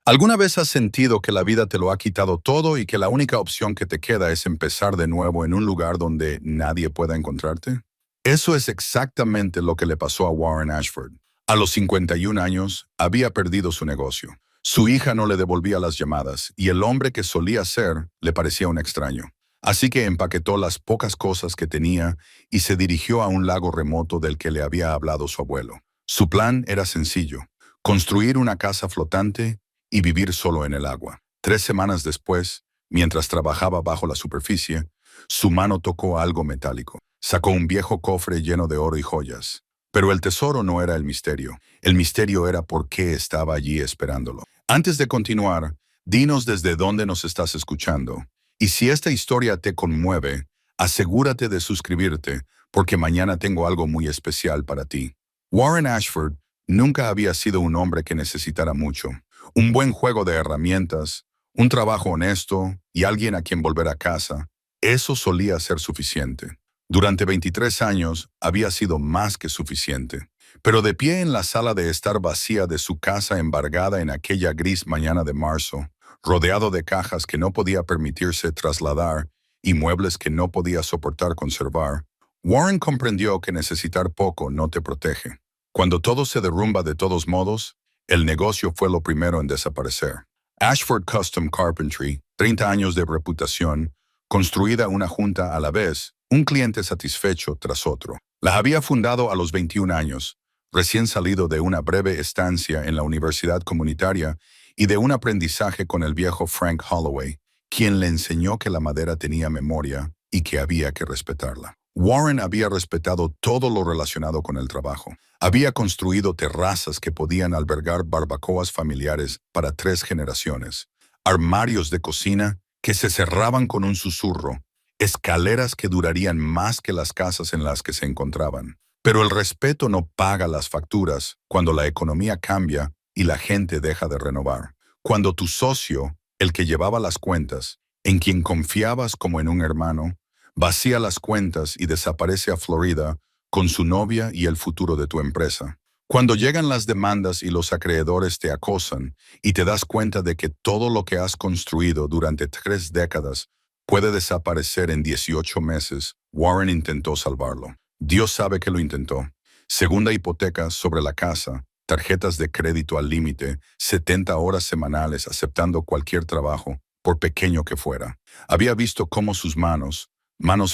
¿Alguna vez has sentido que la vida te lo ha quitado todo y que la única opción que te queda es empezar de nuevo en un lugar donde nadie pueda encontrarte? Eso es exactamente lo que le pasó a Warren Ashford. A los 51 años, había perdido su negocio. Su hija no le devolvía las llamadas y el hombre que solía ser le parecía un extraño. Así que empaquetó las pocas cosas que tenía y se dirigió a un lago remoto del que le había hablado su abuelo. Su plan era sencillo: construir una casa flotante y vivir solo en el agua. 3 semanas después, mientras trabajaba bajo la superficie, su mano tocó algo metálico. Sacó un viejo cofre lleno de oro y joyas. Pero el tesoro no era el misterio. El misterio era por qué estaba allí esperándolo. Antes de continuar, dinos desde dónde nos estás escuchando. Y si esta historia te conmueve, asegúrate de suscribirte, porque mañana tengo algo muy especial para ti. Warren Ashford nunca había sido un hombre que necesitara mucho. Un buen juego de herramientas, un trabajo honesto y alguien a quien volver a casa, eso solía ser suficiente. Durante 23 años había sido más que suficiente. Pero de pie en la sala de estar vacía de su casa embargada en aquella gris mañana de marzo, rodeado de cajas que no podía permitirse trasladar y muebles que no podía soportar conservar, Warren comprendió que necesitar poco no te protege. Cuando todo se derrumba de todos modos, el negocio fue lo primero en desaparecer. Ashford Custom Carpentry, 30 años de reputación, construida una junta a la vez, un cliente satisfecho tras otro. La había fundado a los 21 años, recién salido de una breve estancia en la universidad comunitaria y de un aprendizaje con el viejo Frank Holloway, quien le enseñó que la madera tenía memoria y que había que respetarla. Warren había respetado todo lo relacionado con el trabajo. Había construido terrazas que podían albergar barbacoas familiares para 3 generaciones, armarios de cocina que se cerraban con un susurro, escaleras que durarían más que las casas en las que se encontraban. Pero el respeto no paga las facturas cuando la economía cambia y la gente deja de renovar. Cuando tu socio, el que llevaba las cuentas, en quien confiabas como en un hermano, vacía las cuentas y desaparece a Florida con su novia y el futuro de tu empresa. Cuando llegan las demandas y los acreedores te acosan y te das cuenta de que todo lo que has construido durante 3 décadas puede desaparecer en 18 meses, Warren intentó salvarlo. Dios sabe que lo intentó. Segunda hipoteca sobre la casa, tarjetas de crédito al límite, 70 horas semanales aceptando cualquier trabajo, por pequeño que fuera. Había visto cómo sus manos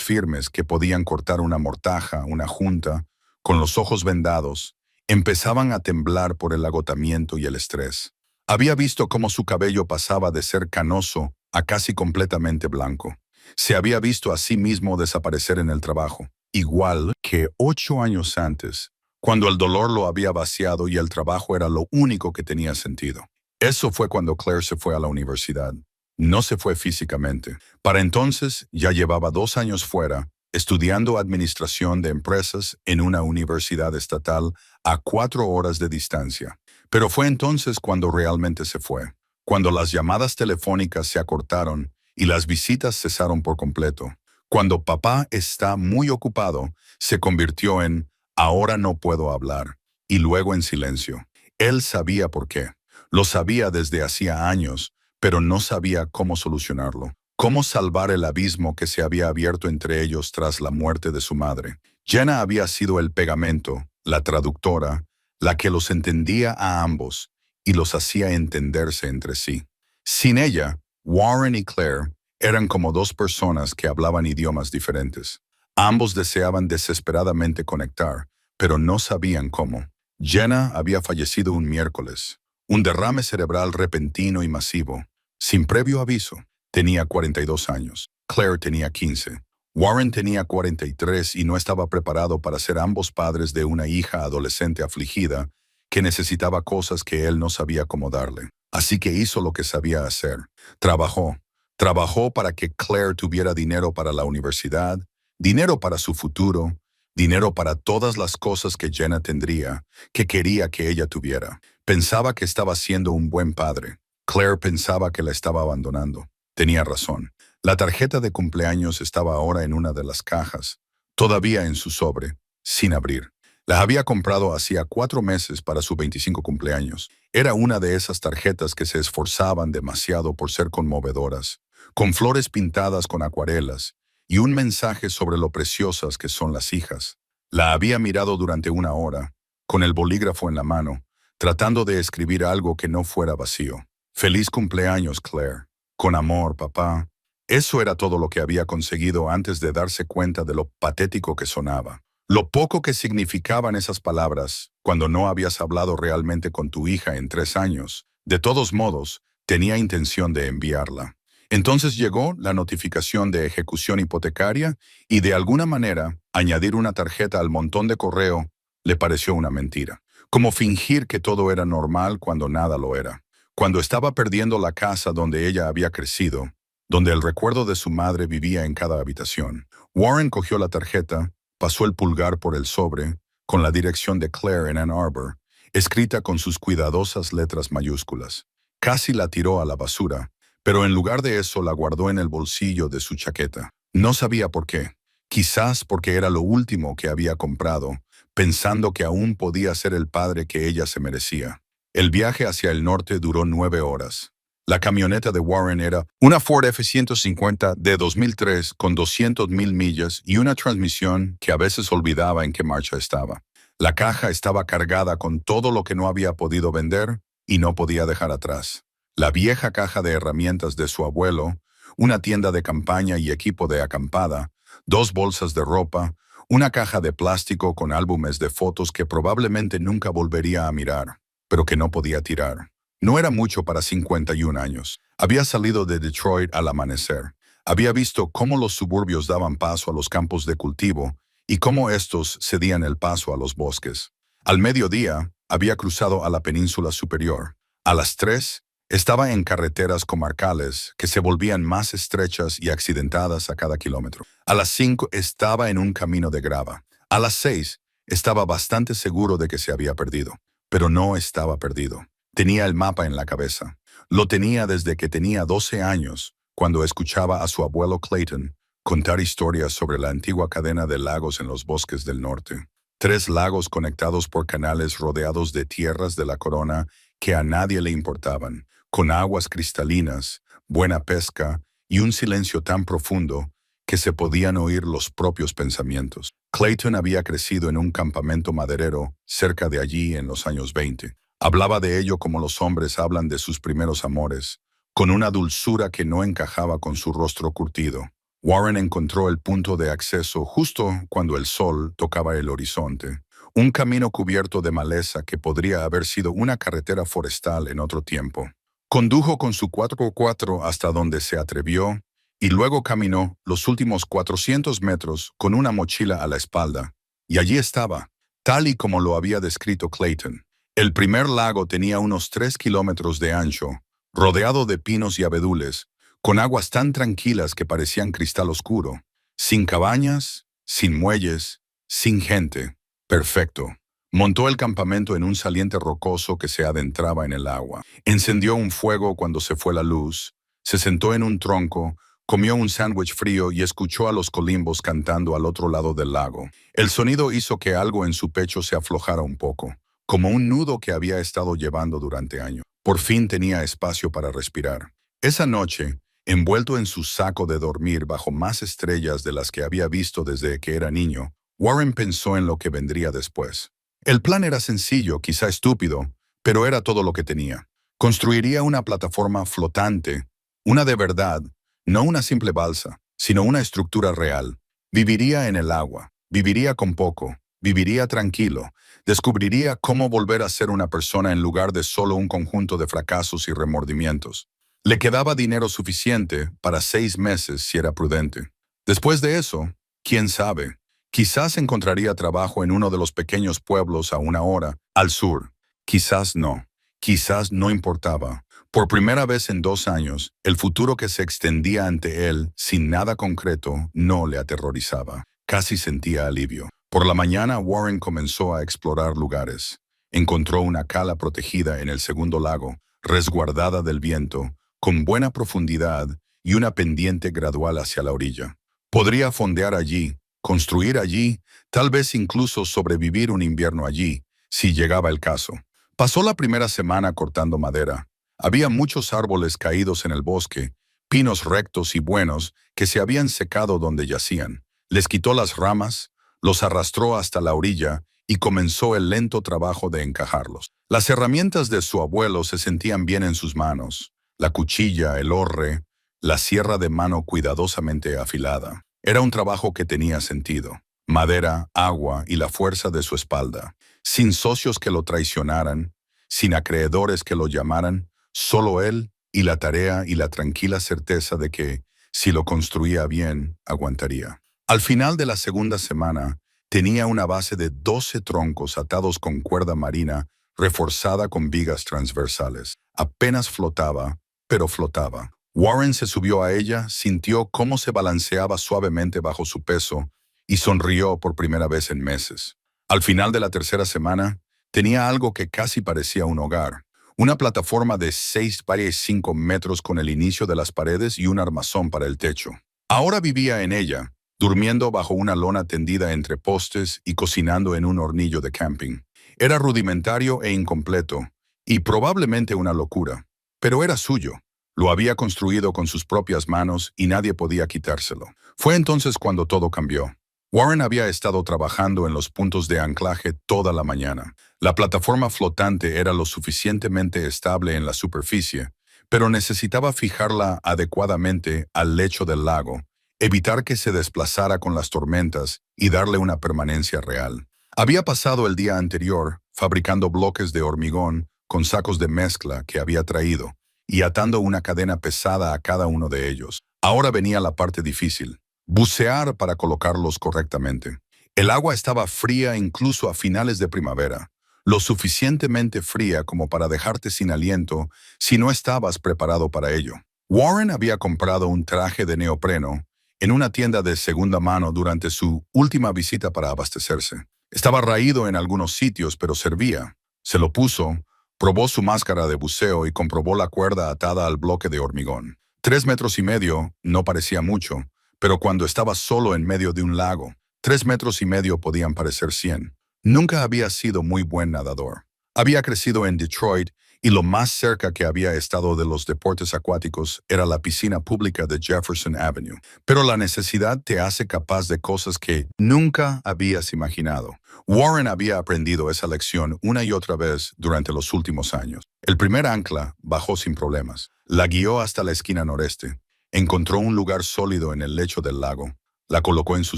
firmes que podían cortar una mortaja, una junta, con los ojos vendados, empezaban a temblar por el agotamiento y el estrés. Había visto cómo su cabello pasaba de ser canoso a casi completamente blanco. Se había visto a sí mismo desaparecer en el trabajo, igual que 8 años antes, cuando el dolor lo había vaciado y el trabajo era lo único que tenía sentido. Eso fue cuando Claire se fue a la universidad. No se fue físicamente. Para entonces ya llevaba 2 años fuera, estudiando administración de empresas en una universidad estatal a 4 horas de distancia. Pero fue entonces cuando realmente se fue, cuando las llamadas telefónicas se acortaron y las visitas cesaron por completo. Cuando papá está muy ocupado, se convirtió en ahora no puedo hablar, y luego en silencio. Él sabía por qué. Lo sabía desde hacía años, pero no sabía cómo solucionarlo. Cómo salvar el abismo que se había abierto entre ellos tras la muerte de su madre. Jenna había sido el pegamento, la traductora, la que los entendía a ambos y los hacía entenderse entre sí. Sin ella, Warren y Claire eran como 2 personas que hablaban idiomas diferentes. Ambos deseaban desesperadamente conectar, pero no sabían cómo. Jenna había fallecido un miércoles. Un derrame cerebral repentino y masivo, sin previo aviso. Tenía 42 años. Claire tenía 15. Warren tenía 43 y no estaba preparado para ser ambos padres de una hija adolescente afligida que necesitaba cosas que él no sabía cómo darle. Así que hizo lo que sabía hacer. Trabajó. Trabajó para que Claire tuviera dinero para la universidad, dinero para su futuro, dinero para todas las cosas que Jenna tendría, que quería que ella tuviera. Pensaba que estaba siendo un buen padre. Claire pensaba que la estaba abandonando. Tenía razón. La tarjeta de cumpleaños estaba ahora en una de las cajas, todavía en su sobre, sin abrir. Las había comprado hacía 4 meses para su 25 cumpleaños. Era una de esas tarjetas que se esforzaban demasiado por ser conmovedoras, con flores pintadas con acuarelas y un mensaje sobre lo preciosas que son las hijas. La había mirado durante una hora, con el bolígrafo en la mano, tratando de escribir algo que no fuera vacío. Feliz cumpleaños, Claire. Con amor, papá. Eso era todo lo que había conseguido antes de darse cuenta de lo patético que sonaba. Lo poco que significaban esas palabras cuando no habías hablado realmente con tu hija en 3 años. De todos modos, tenía intención de enviarla. Entonces llegó la notificación de ejecución hipotecaria y de alguna manera añadir una tarjeta al montón de correo le pareció una mentira. Como fingir que todo era normal cuando nada lo era. Cuando estaba perdiendo la casa donde ella había crecido, donde el recuerdo de su madre vivía en cada habitación, Warren cogió la tarjeta, pasó el pulgar por el sobre, con la dirección de Claire en Ann Arbor, escrita con sus cuidadosas letras mayúsculas. Casi la tiró a la basura, pero en lugar de eso la guardó en el bolsillo de su chaqueta. No sabía por qué. Quizás porque era lo último que había comprado, pensando que aún podía ser el padre que ella se merecía. El viaje hacia el norte duró 9 horas. La camioneta de Warren era una Ford F-150 de 2003 con 200,000 millas y una transmisión que a veces olvidaba en qué marcha estaba. La caja estaba cargada con todo lo que no había podido vender y no podía dejar atrás. La vieja caja de herramientas de su abuelo, una tienda de campaña y equipo de acampada, 2 bolsas de ropa, una caja de plástico con álbumes de fotos que probablemente nunca volvería a mirar, pero que no podía tirar. No era mucho para 51 años. Había salido de Detroit al amanecer. Había visto cómo los suburbios daban paso a los campos de cultivo y cómo estos cedían el paso a los bosques. Al mediodía, había cruzado a la península superior. A las 3, estaba en carreteras comarcales que se volvían más estrechas y accidentadas a cada kilómetro. A las 5, estaba en un camino de grava. A las 6, estaba bastante seguro de que se había perdido. Pero no estaba perdido. Tenía el mapa en la cabeza. Lo tenía desde que tenía 12 años, cuando escuchaba a su abuelo Clayton contar historias sobre la antigua cadena de lagos en los bosques del norte. 3 lagos conectados por canales rodeados de tierras de la corona que a nadie le importaban, con aguas cristalinas, buena pesca y un silencio tan profundo que se podían oír los propios pensamientos. Clayton había crecido en un campamento maderero cerca de allí en los años 20. Hablaba de ello como los hombres hablan de sus primeros amores, con una dulzura que no encajaba con su rostro curtido. Warren encontró el punto de acceso justo cuando el sol tocaba el horizonte, un camino cubierto de maleza que podría haber sido una carretera forestal en otro tiempo. Condujo con su 4x4 hasta donde se atrevió y luego caminó los últimos 400 metros con una mochila a la espalda. Y allí estaba, tal y como lo había descrito Clayton. El primer lago tenía unos 3 kilómetros de ancho, rodeado de pinos y abedules, con aguas tan tranquilas que parecían cristal oscuro, sin cabañas, sin muelles, sin gente. Perfecto. Montó el campamento en un saliente rocoso que se adentraba en el agua. Encendió un fuego cuando se fue la luz, se sentó en un tronco, comió un sándwich frío y escuchó a los colimbos cantando al otro lado del lago. El sonido hizo que algo en su pecho se aflojara un poco, como un nudo que había estado llevando durante años. Por fin tenía espacio para respirar. Esa noche, envuelto en su saco de dormir bajo más estrellas de las que había visto desde que era niño, Warren pensó en lo que vendría después. El plan era sencillo, quizá estúpido, pero era todo lo que tenía. Construiría una plataforma flotante, una de verdad, no una simple balsa, sino una estructura real. Viviría en el agua, viviría con poco, viviría tranquilo, descubriría cómo volver a ser una persona en lugar de solo un conjunto de fracasos y remordimientos. Le quedaba dinero suficiente para 6 meses si era prudente. Después de eso, quién sabe, quizás encontraría trabajo en uno de los pequeños pueblos a 1 hora al sur. Quizás no importaba. Por primera vez en 2 años, el futuro que se extendía ante él, sin nada concreto, no le aterrorizaba. Casi sentía alivio. Por la mañana, Warren comenzó a explorar lugares. Encontró una cala protegida en el segundo lago, resguardada del viento, con buena profundidad y una pendiente gradual hacia la orilla. Podría fondear allí, construir allí, tal vez incluso sobrevivir un invierno allí, si llegaba el caso. Pasó la primera semana cortando madera. Había muchos árboles caídos en el bosque, pinos rectos y buenos que se habían secado donde yacían. Les quitó las ramas, los arrastró hasta la orilla y comenzó el lento trabajo de encajarlos. Las herramientas de su abuelo se sentían bien en sus manos. La cuchilla, el orre, la sierra de mano cuidadosamente afilada. Era un trabajo que tenía sentido. Madera, agua y la fuerza de su espalda. Sin socios que lo traicionaran, sin acreedores que lo llamaran, solo él y la tarea y la tranquila certeza de que, si lo construía bien, aguantaría. Al final de la segunda semana, tenía una base de 12 troncos atados con cuerda marina reforzada con vigas transversales. Apenas flotaba, pero flotaba. Warren se subió a ella, sintió cómo se balanceaba suavemente bajo su peso y sonrió por primera vez en meses. Al final de la tercera semana, tenía algo que casi parecía un hogar. Una plataforma de 6,5 metros con el inicio de las paredes y un armazón para el techo. Ahora vivía en ella, durmiendo bajo una lona tendida entre postes y cocinando en un hornillo de camping. Era rudimentario e incompleto, y probablemente una locura, pero era suyo. Lo había construido con sus propias manos y nadie podía quitárselo. Fue entonces cuando todo cambió. Warren había estado trabajando en los puntos de anclaje toda la mañana. La plataforma flotante era lo suficientemente estable en la superficie, pero necesitaba fijarla adecuadamente al lecho del lago, evitar que se desplazara con las tormentas y darle una permanencia real. Había pasado el día anterior fabricando bloques de hormigón con sacos de mezcla que había traído y atando una cadena pesada a cada uno de ellos. Ahora venía la parte difícil: bucear para colocarlos correctamente. El agua estaba fría incluso a finales de primavera, lo suficientemente fría como para dejarte sin aliento si no estabas preparado para ello. Warren había comprado un traje de neopreno en una tienda de segunda mano durante su última visita para abastecerse. Estaba raído en algunos sitios, pero servía. Se lo puso, probó su máscara de buceo y comprobó la cuerda atada al bloque de hormigón. 3,5 metros no parecía mucho, pero cuando estaba solo en medio de un lago, 3,5 metros podían parecer 100. Nunca había sido muy buen nadador. Había crecido en Detroit y lo más cerca que había estado de los deportes acuáticos era la piscina pública de Jefferson Avenue. Pero la necesidad te hace capaz de cosas que nunca habías imaginado. Warren había aprendido esa lección una y otra vez durante los últimos años. El primer ancla bajó sin problemas. La guió hasta la esquina noreste. Encontró un lugar sólido en el lecho del lago. La colocó en su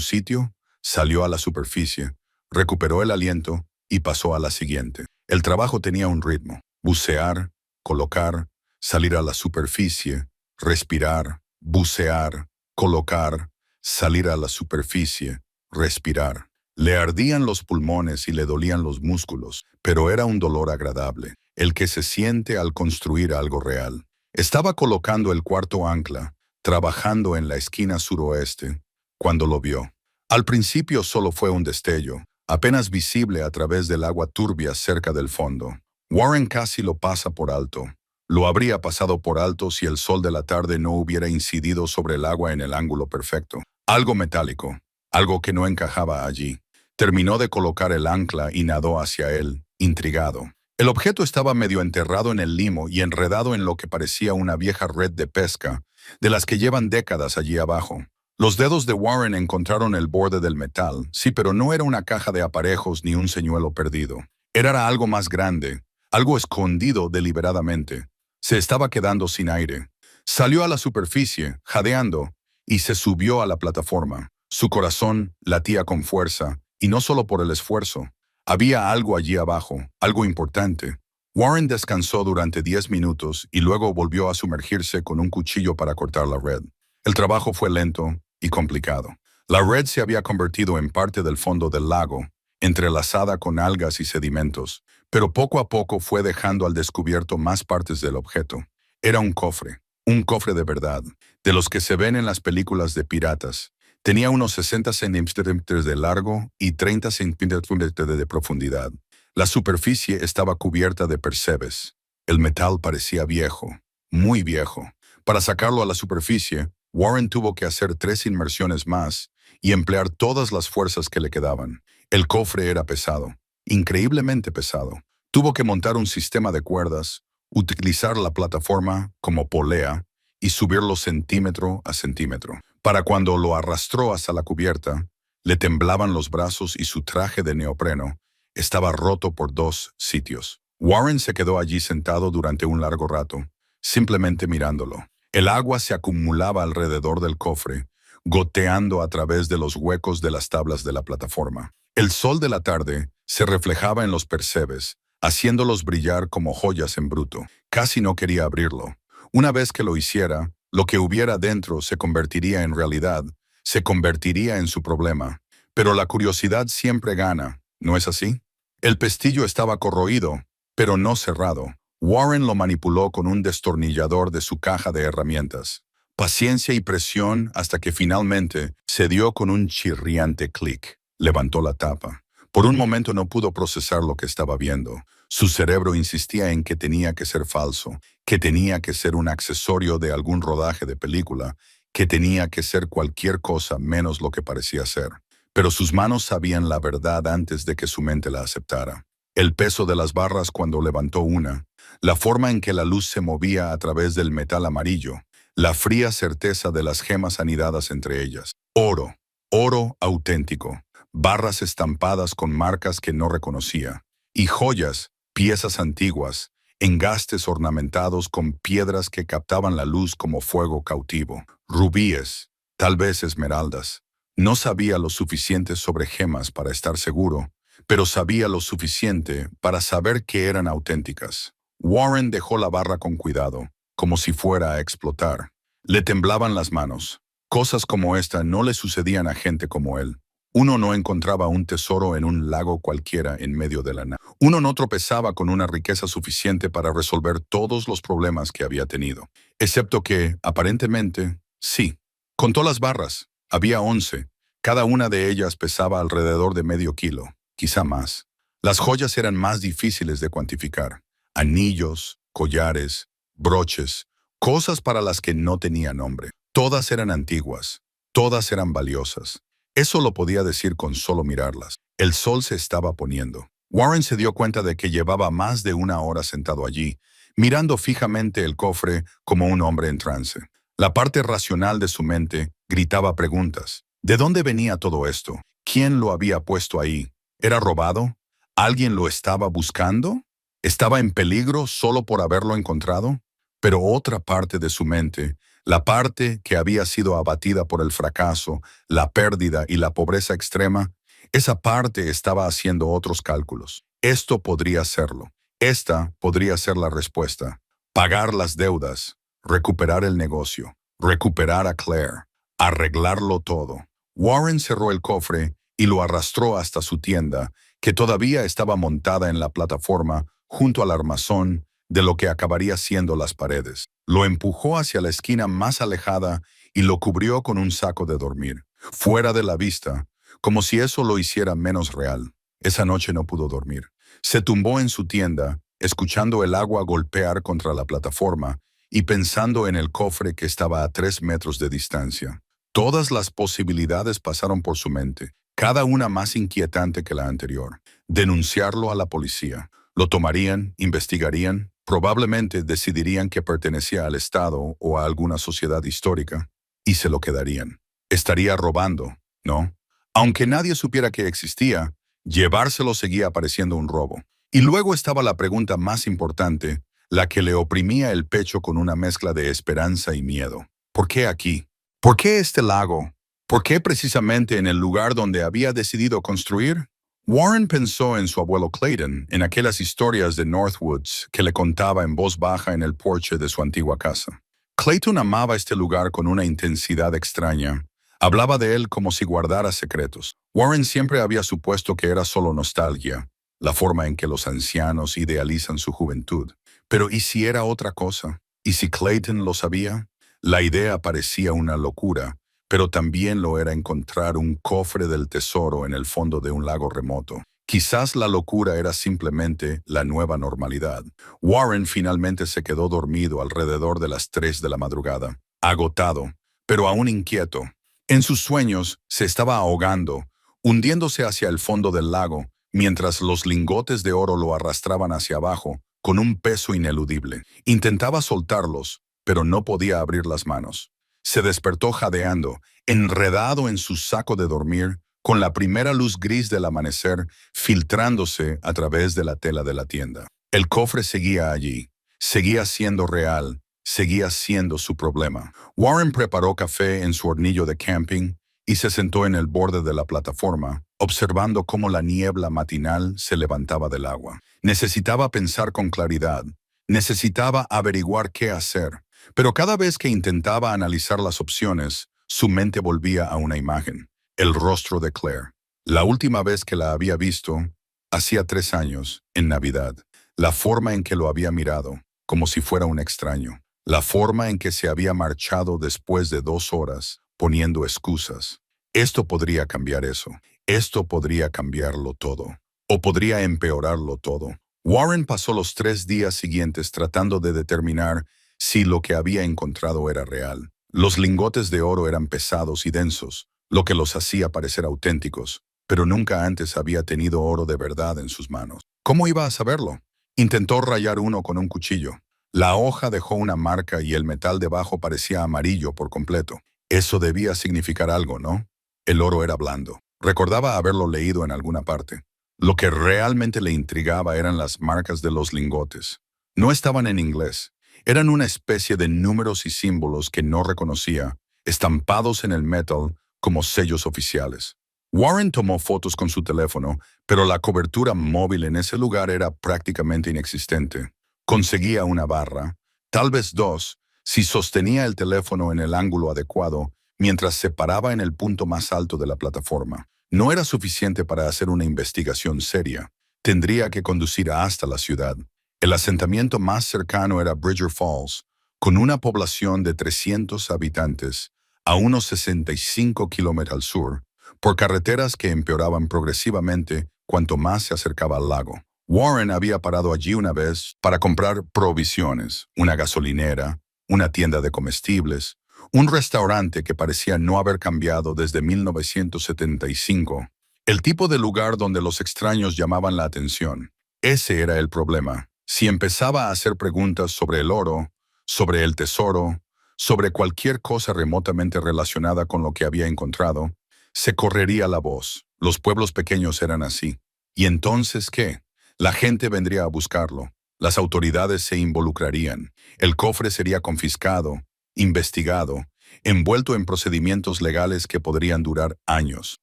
sitio, salió a la superficie, recuperó el aliento y pasó a la siguiente. El trabajo tenía un ritmo: bucear, colocar, salir a la superficie, respirar, bucear, colocar, salir a la superficie, respirar. Le ardían los pulmones y le dolían los músculos, pero era un dolor agradable, el que se siente al construir algo real. Estaba colocando el cuarto ancla, trabajando en la esquina suroeste, cuando lo vio. Al principio solo fue un destello, apenas visible a través del agua turbia cerca del fondo. Warren casi lo pasa por alto. Lo habría pasado por alto si el sol de la tarde no hubiera incidido sobre el agua en el ángulo perfecto. Algo metálico, algo que no encajaba allí. Terminó de colocar el ancla y nadó hacia él, intrigado. El objeto estaba medio enterrado en el limo y enredado en lo que parecía una vieja red de pesca, de las que llevan décadas allí abajo. Los dedos de Warren encontraron el borde del metal, sí, pero no era una caja de aparejos ni un señuelo perdido. Era algo más grande, algo escondido deliberadamente. Se estaba quedando sin aire. Salió a la superficie, jadeando, y se subió a la plataforma. Su corazón latía con fuerza, y no solo por el esfuerzo. Había algo allí abajo, algo importante. Warren descansó durante 10 minutos y luego volvió a sumergirse con un cuchillo para cortar la red. El trabajo fue lento y complicado. La red se había convertido en parte del fondo del lago, entrelazada con algas y sedimentos, pero poco a poco fue dejando al descubierto más partes del objeto. Era un cofre de verdad, de los que se ven en las películas de piratas. Tenía unos 60 centímetros de largo y 30 centímetros de profundidad. La superficie estaba cubierta de percebes. El metal parecía viejo, muy viejo. Para sacarlo a la superficie, Warren tuvo que hacer 3 inmersiones más y emplear todas las fuerzas que le quedaban. El cofre era pesado, increíblemente pesado. Tuvo que montar un sistema de cuerdas, utilizar la plataforma como polea y subirlo centímetro a centímetro. Para cuando lo arrastró hasta la cubierta, le temblaban los brazos y su traje de neopreno estaba roto por 2 sitios. Warren se quedó allí sentado durante un largo rato, simplemente mirándolo. El agua se acumulaba alrededor del cofre, goteando a través de los huecos de las tablas de la plataforma. El sol de la tarde se reflejaba en los percebes, haciéndolos brillar como joyas en bruto. Casi no quería abrirlo. Una vez que lo hiciera, lo que hubiera dentro se convertiría en realidad, se convertiría en su problema. Pero la curiosidad siempre gana, ¿no es así? El pestillo estaba corroído, pero no cerrado. Warren lo manipuló con un destornillador de su caja de herramientas. Paciencia y presión hasta que finalmente se dio con un chirriante clic. Levantó la tapa. Por un momento no pudo procesar lo que estaba viendo. Su cerebro insistía en que tenía que ser falso, que tenía que ser un accesorio de algún rodaje de película, que tenía que ser cualquier cosa menos lo que parecía ser. Pero sus manos sabían la verdad antes de que su mente la aceptara. El peso de las barras cuando levantó una, la forma en que la luz se movía a través del metal amarillo, la fría certeza de las gemas anidadas entre ellas. Oro, oro auténtico, barras estampadas con marcas que no reconocía, y joyas, piezas antiguas, engastes ornamentados con piedras que captaban la luz como fuego cautivo, rubíes, tal vez esmeraldas. No sabía lo suficiente sobre gemas para estar seguro, pero sabía lo suficiente para saber que eran auténticas. Warren dejó la barra con cuidado, como si fuera a explotar. Le temblaban las manos. Cosas como esta no le sucedían a gente como él. Uno no encontraba un tesoro en un lago cualquiera en medio de la nada. Uno no tropezaba con una riqueza suficiente para resolver todos los problemas que había tenido. Excepto que, aparentemente, sí. Contó las barras. Había 11. Cada una de ellas pesaba alrededor de medio kilo, quizá más. Las joyas eran más difíciles de cuantificar. Anillos, collares, broches, cosas para las que no tenía nombre. Todas eran antiguas. Todas eran valiosas. Eso lo podía decir con solo mirarlas. El sol se estaba poniendo. Warren se dio cuenta de que llevaba más de una hora sentado allí, mirando fijamente el cofre como un hombre en trance. La parte racional de su mente gritaba preguntas. ¿De dónde venía todo esto? ¿Quién lo había puesto ahí? ¿Era robado? ¿Alguien lo estaba buscando? ¿Estaba en peligro solo por haberlo encontrado? Pero otra parte de su mente, la parte que había sido abatida por el fracaso, la pérdida y la pobreza extrema, esa parte estaba haciendo otros cálculos. Esto podría serlo. Esta podría ser la respuesta. Pagar las deudas, recuperar el negocio, recuperar a Claire, arreglarlo todo. Warren cerró el cofre y lo arrastró hasta su tienda, que todavía estaba montada en la plataforma junto al armazón de lo que acabaría siendo las paredes. Lo empujó hacia la esquina más alejada y lo cubrió con un saco de dormir, fuera de la vista, como si eso lo hiciera menos real. Esa noche no pudo dormir. Se tumbó en su tienda, escuchando el agua golpear contra la plataforma y pensando en el cofre que estaba a 3 metros de distancia. Todas las posibilidades pasaron por su mente, cada una más inquietante que la anterior. Denunciarlo a la policía. Lo tomarían, investigarían, probablemente decidirían que pertenecía al Estado o a alguna sociedad histórica, y se lo quedarían. Estaría robando, ¿no? Aunque nadie supiera que existía, llevárselo seguía pareciendo un robo. Y luego estaba la pregunta más importante, la que le oprimía el pecho con una mezcla de esperanza y miedo. ¿Por qué aquí? ¿Por qué este lago? ¿Por qué precisamente en el lugar donde había decidido construir? Warren pensó en su abuelo Clayton, en aquellas historias de Northwoods que le contaba en voz baja en el porche de su antigua casa. Clayton amaba este lugar con una intensidad extraña. Hablaba de él como si guardara secretos. Warren siempre había supuesto que era solo nostalgia, la forma en que los ancianos idealizan su juventud. Pero ¿y si era otra cosa? ¿Y si Clayton lo sabía? La idea parecía una locura, pero también lo era encontrar un cofre del tesoro en el fondo de un lago remoto. Quizás la locura era simplemente la nueva normalidad. Warren finalmente se quedó dormido alrededor de las 3 de la madrugada, agotado, pero aún inquieto. En sus sueños se estaba ahogando, hundiéndose hacia el fondo del lago, mientras los lingotes de oro lo arrastraban hacia abajo, con un peso ineludible. Intentaba soltarlos, pero no podía abrir las manos. Se despertó jadeando, enredado en su saco de dormir, con la primera luz gris del amanecer filtrándose a través de la tela de la tienda. El cofre seguía allí, seguía siendo real, seguía siendo su problema. Warren preparó café en su hornillo de camping y se sentó en el borde de la plataforma, observando cómo la niebla matinal se levantaba del agua. Necesitaba pensar con claridad, necesitaba averiguar qué hacer, pero cada vez que intentaba analizar las opciones, su mente volvía a una imagen, el rostro de Claire. La última vez que la había visto, hacía 3 años, en Navidad. La forma en que lo había mirado, como si fuera un extraño. La forma en que se había marchado después de 2 horas, poniendo excusas. Esto podría cambiar eso. Esto podría cambiarlo todo. O podría empeorarlo todo. Warren pasó los 3 días siguientes tratando de determinar si lo que había encontrado era real. Los lingotes de oro eran pesados y densos, lo que los hacía parecer auténticos, pero nunca antes había tenido oro de verdad en sus manos. ¿Cómo iba a saberlo? Intentó rayar uno con un cuchillo. La hoja dejó una marca y el metal debajo parecía amarillo por completo. Eso debía significar algo, ¿no? El oro era blando. Recordaba haberlo leído en alguna parte. Lo que realmente le intrigaba eran las marcas de los lingotes. No estaban en inglés. Eran una especie de números y símbolos que no reconocía, estampados en el metal como sellos oficiales. Warren tomó fotos con su teléfono, pero la cobertura móvil en ese lugar era prácticamente inexistente. Conseguía una barra, tal vez 2, si sostenía el teléfono en el ángulo adecuado mientras se paraba en el punto más alto de la plataforma. No era suficiente para hacer una investigación seria. Tendría que conducir hasta la ciudad. El asentamiento más cercano era Bridger Falls, con una población de 300 habitantes, a unos 65 kilómetros al sur, por carreteras que empeoraban progresivamente cuanto más se acercaba al lago. Warren había parado allí una vez para comprar provisiones, una gasolinera, una tienda de comestibles, un restaurante que parecía no haber cambiado desde 1975, el tipo de lugar donde los extraños llamaban la atención. Ese era el problema. Si empezaba a hacer preguntas sobre el oro, sobre el tesoro, sobre cualquier cosa remotamente relacionada con lo que había encontrado, se correría la voz. Los pueblos pequeños eran así. ¿Y entonces qué? La gente vendría a buscarlo. Las autoridades se involucrarían. El cofre sería confiscado, investigado, envuelto en procedimientos legales que podrían durar años.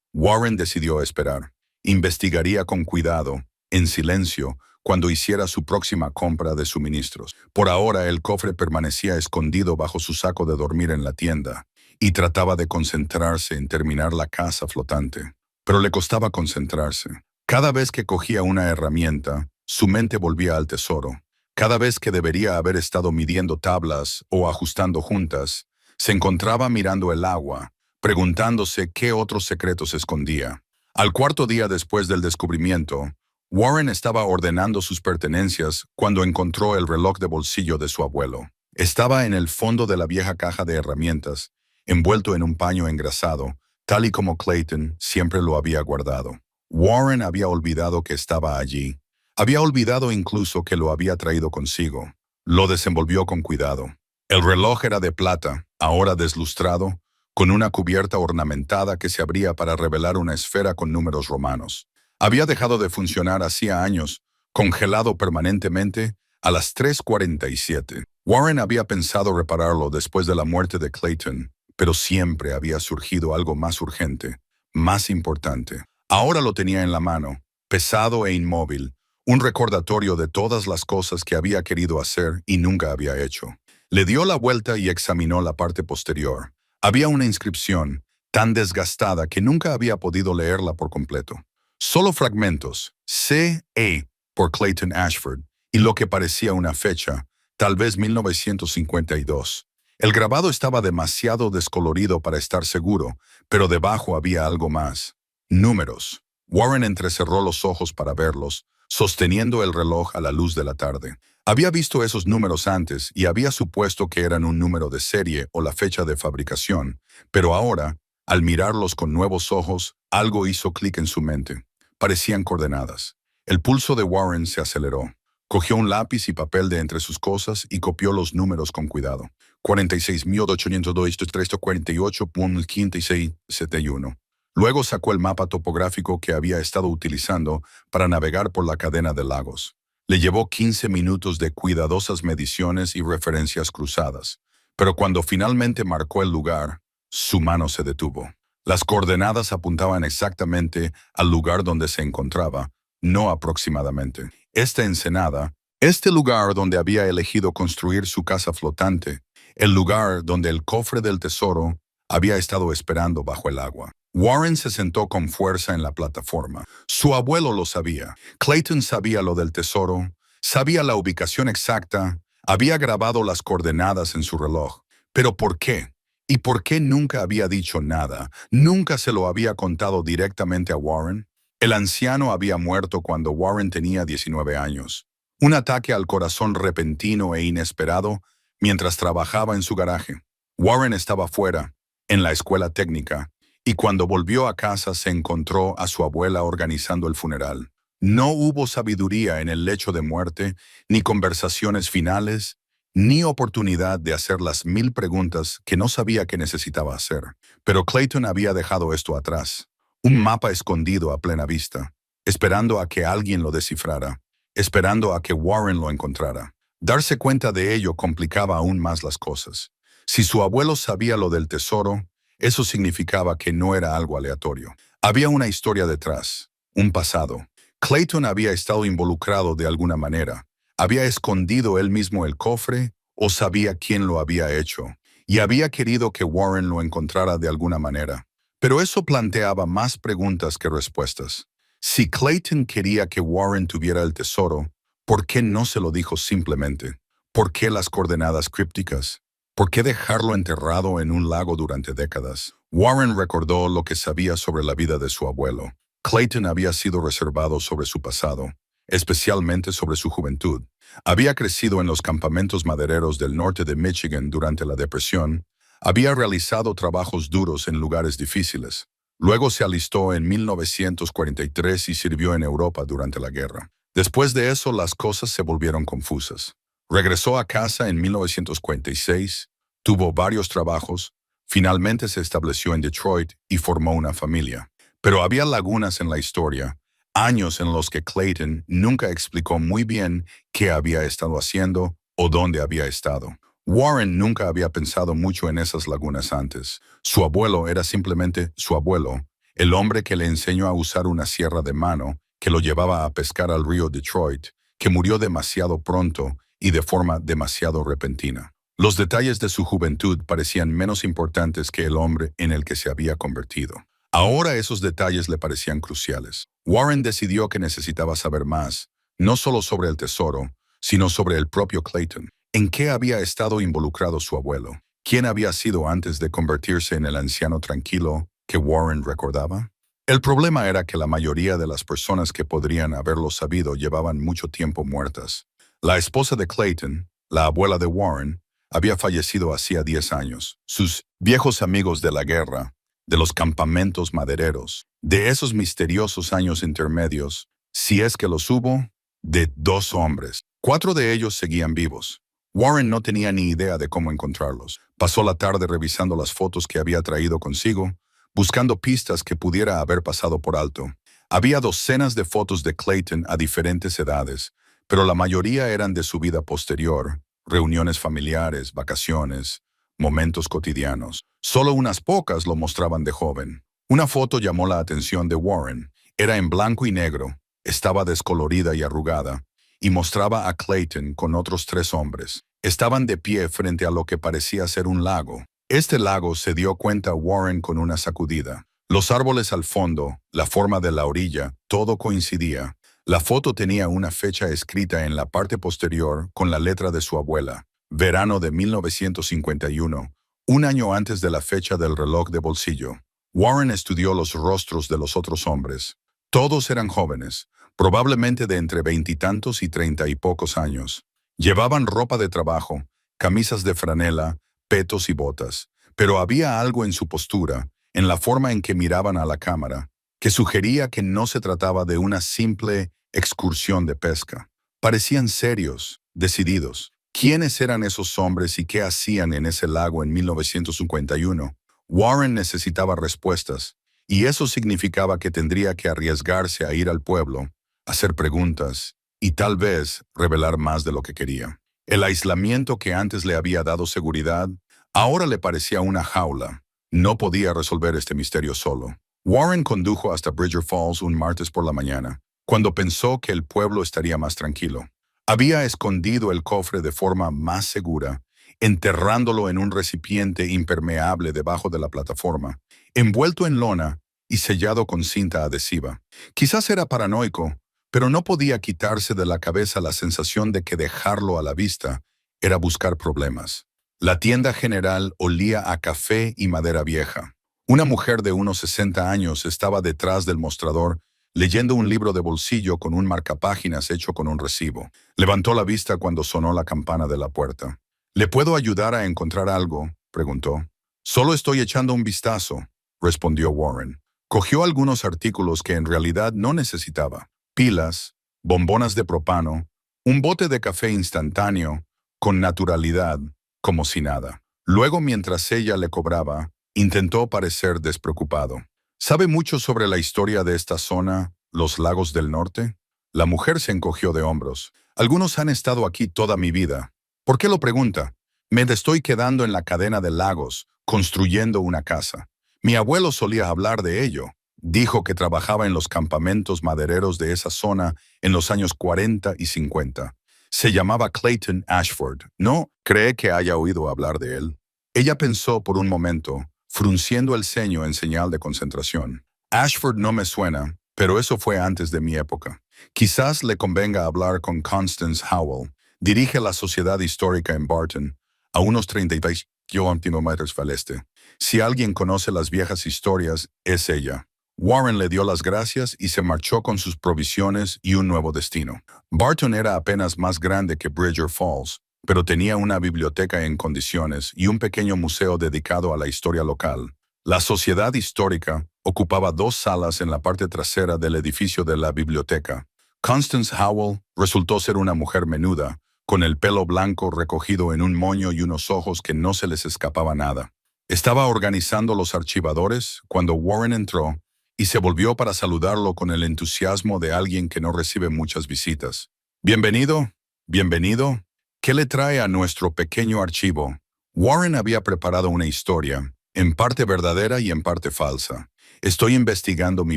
Warren decidió esperar. Investigaría con cuidado, en silencio, cuando hiciera su próxima compra de suministros. Por ahora el cofre permanecía escondido bajo su saco de dormir en la tienda, y trataba de concentrarse en terminar la casa flotante. Pero le costaba concentrarse. Cada vez que cogía una herramienta, su mente volvía al tesoro. Cada vez que debería haber estado midiendo tablas o ajustando juntas, se encontraba mirando el agua, preguntándose qué otros secretos escondía. Al 4.º día después del descubrimiento, Warren estaba ordenando sus pertenencias cuando encontró el reloj de bolsillo de su abuelo. Estaba en el fondo de la vieja caja de herramientas, envuelto en un paño engrasado, tal y como Clayton siempre lo había guardado. Warren había olvidado que estaba allí. Había olvidado incluso que lo había traído consigo. Lo desenvolvió con cuidado. El reloj era de plata, ahora deslustrado, con una cubierta ornamentada que se abría para revelar una esfera con números romanos. Había dejado de funcionar hacía años, congelado permanentemente a las 3:47. Warren había pensado repararlo después de la muerte de Clayton, pero siempre había surgido algo más urgente, más importante. Ahora lo tenía en la mano, pesado e inmóvil, un recordatorio de todas las cosas que había querido hacer y nunca había hecho. Le dio la vuelta y examinó la parte posterior. Había una inscripción, tan desgastada que nunca había podido leerla por completo. Solo fragmentos, C.E. por Clayton Ashford, y lo que parecía una fecha, tal vez 1952. El grabado estaba demasiado descolorido para estar seguro, pero debajo había algo más. Números. Warren entrecerró los ojos para verlos, sosteniendo el reloj a la luz de la tarde. Había visto esos números antes y había supuesto que eran un número de serie o la fecha de fabricación, pero ahora Al mirarlos con nuevos ojos, algo hizo clic en su mente. Parecían coordenadas. El pulso de Warren se aceleró. Cogió un lápiz y papel de entre sus cosas y copió los números con cuidado. 46.802, 348.5671. Luego sacó el mapa topográfico que había estado utilizando para navegar por la cadena de lagos. Le llevó 15 minutos de cuidadosas mediciones y referencias cruzadas. Pero cuando finalmente marcó el lugar, su mano se detuvo. Las coordenadas apuntaban exactamente al lugar donde se encontraba, no aproximadamente. Esta ensenada, este lugar donde había elegido construir su casa flotante, el lugar donde el cofre del tesoro había estado esperando bajo el agua. Warren se sentó con fuerza en la plataforma. Su abuelo lo sabía. Clayton sabía lo del tesoro, sabía la ubicación exacta, había grabado las coordenadas en su reloj. ¿Pero por qué? ¿Y por qué nunca había dicho nada? ¿Nunca se lo había contado directamente a Warren? El anciano había muerto cuando Warren tenía 19 años. Un ataque al corazón repentino e inesperado mientras trabajaba en su garaje. Warren estaba fuera, en la escuela técnica, y cuando volvió a casa se encontró a su abuela organizando el funeral. No hubo sabiduría en el lecho de muerte, ni conversaciones finales, ni oportunidad de hacer las 1000 preguntas que no sabía que necesitaba hacer. Pero Clayton había dejado esto atrás. Un mapa escondido a plena vista, esperando a que alguien lo descifrara, esperando a que Warren lo encontrara. Darse cuenta de ello complicaba aún más las cosas. Si su abuelo sabía lo del tesoro, eso significaba que no era algo aleatorio. Había una historia detrás, un pasado. Clayton había estado involucrado de alguna manera. Había escondido él mismo el cofre o sabía quién lo había hecho, y había querido que Warren lo encontrara de alguna manera. Pero eso planteaba más preguntas que respuestas. Si Clayton quería que Warren tuviera el tesoro, ¿por qué no se lo dijo simplemente? ¿Por qué las coordenadas crípticas? ¿Por qué dejarlo enterrado en un lago durante décadas? Warren recordó lo que sabía sobre la vida de su abuelo. Clayton había sido reservado sobre su pasado, especialmente sobre su juventud. Había crecido en los campamentos madereros del norte de Michigan durante la Depresión. Había realizado trabajos duros en lugares difíciles. Luego se alistó en 1943 y sirvió en Europa durante la guerra. Después de eso, las cosas se volvieron confusas. Regresó a casa en 1946, tuvo varios trabajos, finalmente se estableció en Detroit y formó una familia. Pero había lagunas en la historia, años en los que Clayton nunca explicó muy bien qué había estado haciendo o dónde había estado. Warren nunca había pensado mucho en esas lagunas antes. Su abuelo era simplemente su abuelo, el hombre que le enseñó a usar una sierra de mano, que lo llevaba a pescar al río Detroit, que murió demasiado pronto y de forma demasiado repentina. Los detalles de su juventud parecían menos importantes que el hombre en el que se había convertido. Ahora esos detalles le parecían cruciales. Warren decidió que necesitaba saber más, no solo sobre el tesoro, sino sobre el propio Clayton. ¿En qué había estado involucrado su abuelo? ¿Quién había sido antes de convertirse en el anciano tranquilo que Warren recordaba? El problema era que la mayoría de las personas que podrían haberlo sabido llevaban mucho tiempo muertas. La esposa de Clayton, la abuela de Warren, había fallecido hacía 10 años. Sus viejos amigos de la guerra, de los campamentos madereros, de esos misteriosos años intermedios, si es que los hubo, de 2 hombres. 4 de ellos seguían vivos. Warren no tenía ni idea de cómo encontrarlos. Pasó la tarde revisando las fotos que había traído consigo, buscando pistas que pudiera haber pasado por alto. Había docenas de fotos de Clayton a diferentes edades, pero la mayoría eran de su vida posterior, reuniones familiares, vacaciones, momentos cotidianos. Solo unas pocas lo mostraban de joven. Una foto llamó la atención de Warren. Era en blanco y negro, estaba descolorida y arrugada, y mostraba a Clayton con otros 3 hombres. Estaban de pie frente a lo que parecía ser un lago. Este lago se dio cuenta Warren con una sacudida. Los árboles al fondo, la forma de la orilla, todo coincidía. La foto tenía una fecha escrita en la parte posterior con la letra de su abuela. Verano de 1951, un año antes de la fecha del reloj de bolsillo. Warren estudió los rostros de los otros hombres. Todos eran jóvenes, probablemente de entre 20 y tantos y 30 y pocos años. Llevaban ropa de trabajo, camisas de franela, petos y botas, pero había algo en su postura, en la forma en que miraban a la cámara, que sugería que no se trataba de una simple excursión de pesca. Parecían serios, decididos. ¿Quiénes eran esos hombres y qué hacían en ese lago en 1951? Warren necesitaba respuestas, y eso significaba que tendría que arriesgarse a ir al pueblo, hacer preguntas y tal vez revelar más de lo que quería. El aislamiento que antes le había dado seguridad, ahora le parecía una jaula. No podía resolver este misterio solo. Warren condujo hasta Bridger Falls un martes por la mañana, cuando pensó que el pueblo estaría más tranquilo. Había escondido el cofre de forma más segura, enterrándolo en un recipiente impermeable debajo de la plataforma, envuelto en lona y sellado con cinta adhesiva. Quizás era paranoico, pero no podía quitarse de la cabeza la sensación de que dejarlo a la vista era buscar problemas. La tienda general olía a café y madera vieja. Una mujer de unos 60 años estaba detrás del mostrador leyendo un libro de bolsillo con un marcapáginas hecho con un recibo. Levantó la vista cuando sonó la campana de la puerta. ¿Le puedo ayudar a encontrar algo?, preguntó. Solo estoy echando un vistazo, respondió Warren. Cogió algunos artículos que en realidad no necesitaba. Pilas, bombonas de propano, un bote de café instantáneo, con naturalidad, como si nada. Luego, mientras ella le cobraba, intentó parecer despreocupado. ¿Sabe mucho sobre la historia de esta zona, los lagos del norte? La mujer se encogió de hombros. Algunos han estado aquí toda mi vida. ¿Por qué lo pregunta? Me estoy quedando en la cadena de lagos, construyendo una casa. Mi abuelo solía hablar de ello. Dijo que trabajaba en los campamentos madereros de esa zona en los años 40 y 50. Se llamaba Clayton Ashford. ¿No cree que haya oído hablar de él? Ella pensó por un momento, frunciendo el ceño en señal de concentración. Ashford no me suena, pero eso fue antes de mi época. Quizás le convenga hablar con Constance Howell. Dirige la Sociedad Histórica en Barton, a unos 36 kilómetros al este. Si alguien conoce las viejas historias, es ella. Warren le dio las gracias y se marchó con sus provisiones y un nuevo destino. Barton era apenas más grande que Bridger Falls, pero tenía una biblioteca en condiciones y un pequeño museo dedicado a la historia local. La Sociedad Histórica ocupaba 2 salas en la parte trasera del edificio de la biblioteca. Constance Howell resultó ser una mujer menuda, con el pelo blanco recogido en un moño y unos ojos que no se les escapaba nada. Estaba organizando los archivadores cuando Warren entró y se volvió para saludarlo con el entusiasmo de alguien que no recibe muchas visitas. «Bienvenido, bienvenido. ¿Qué le trae a nuestro pequeño archivo?» Warren había preparado una historia, en parte verdadera y en parte falsa. «Estoy investigando mi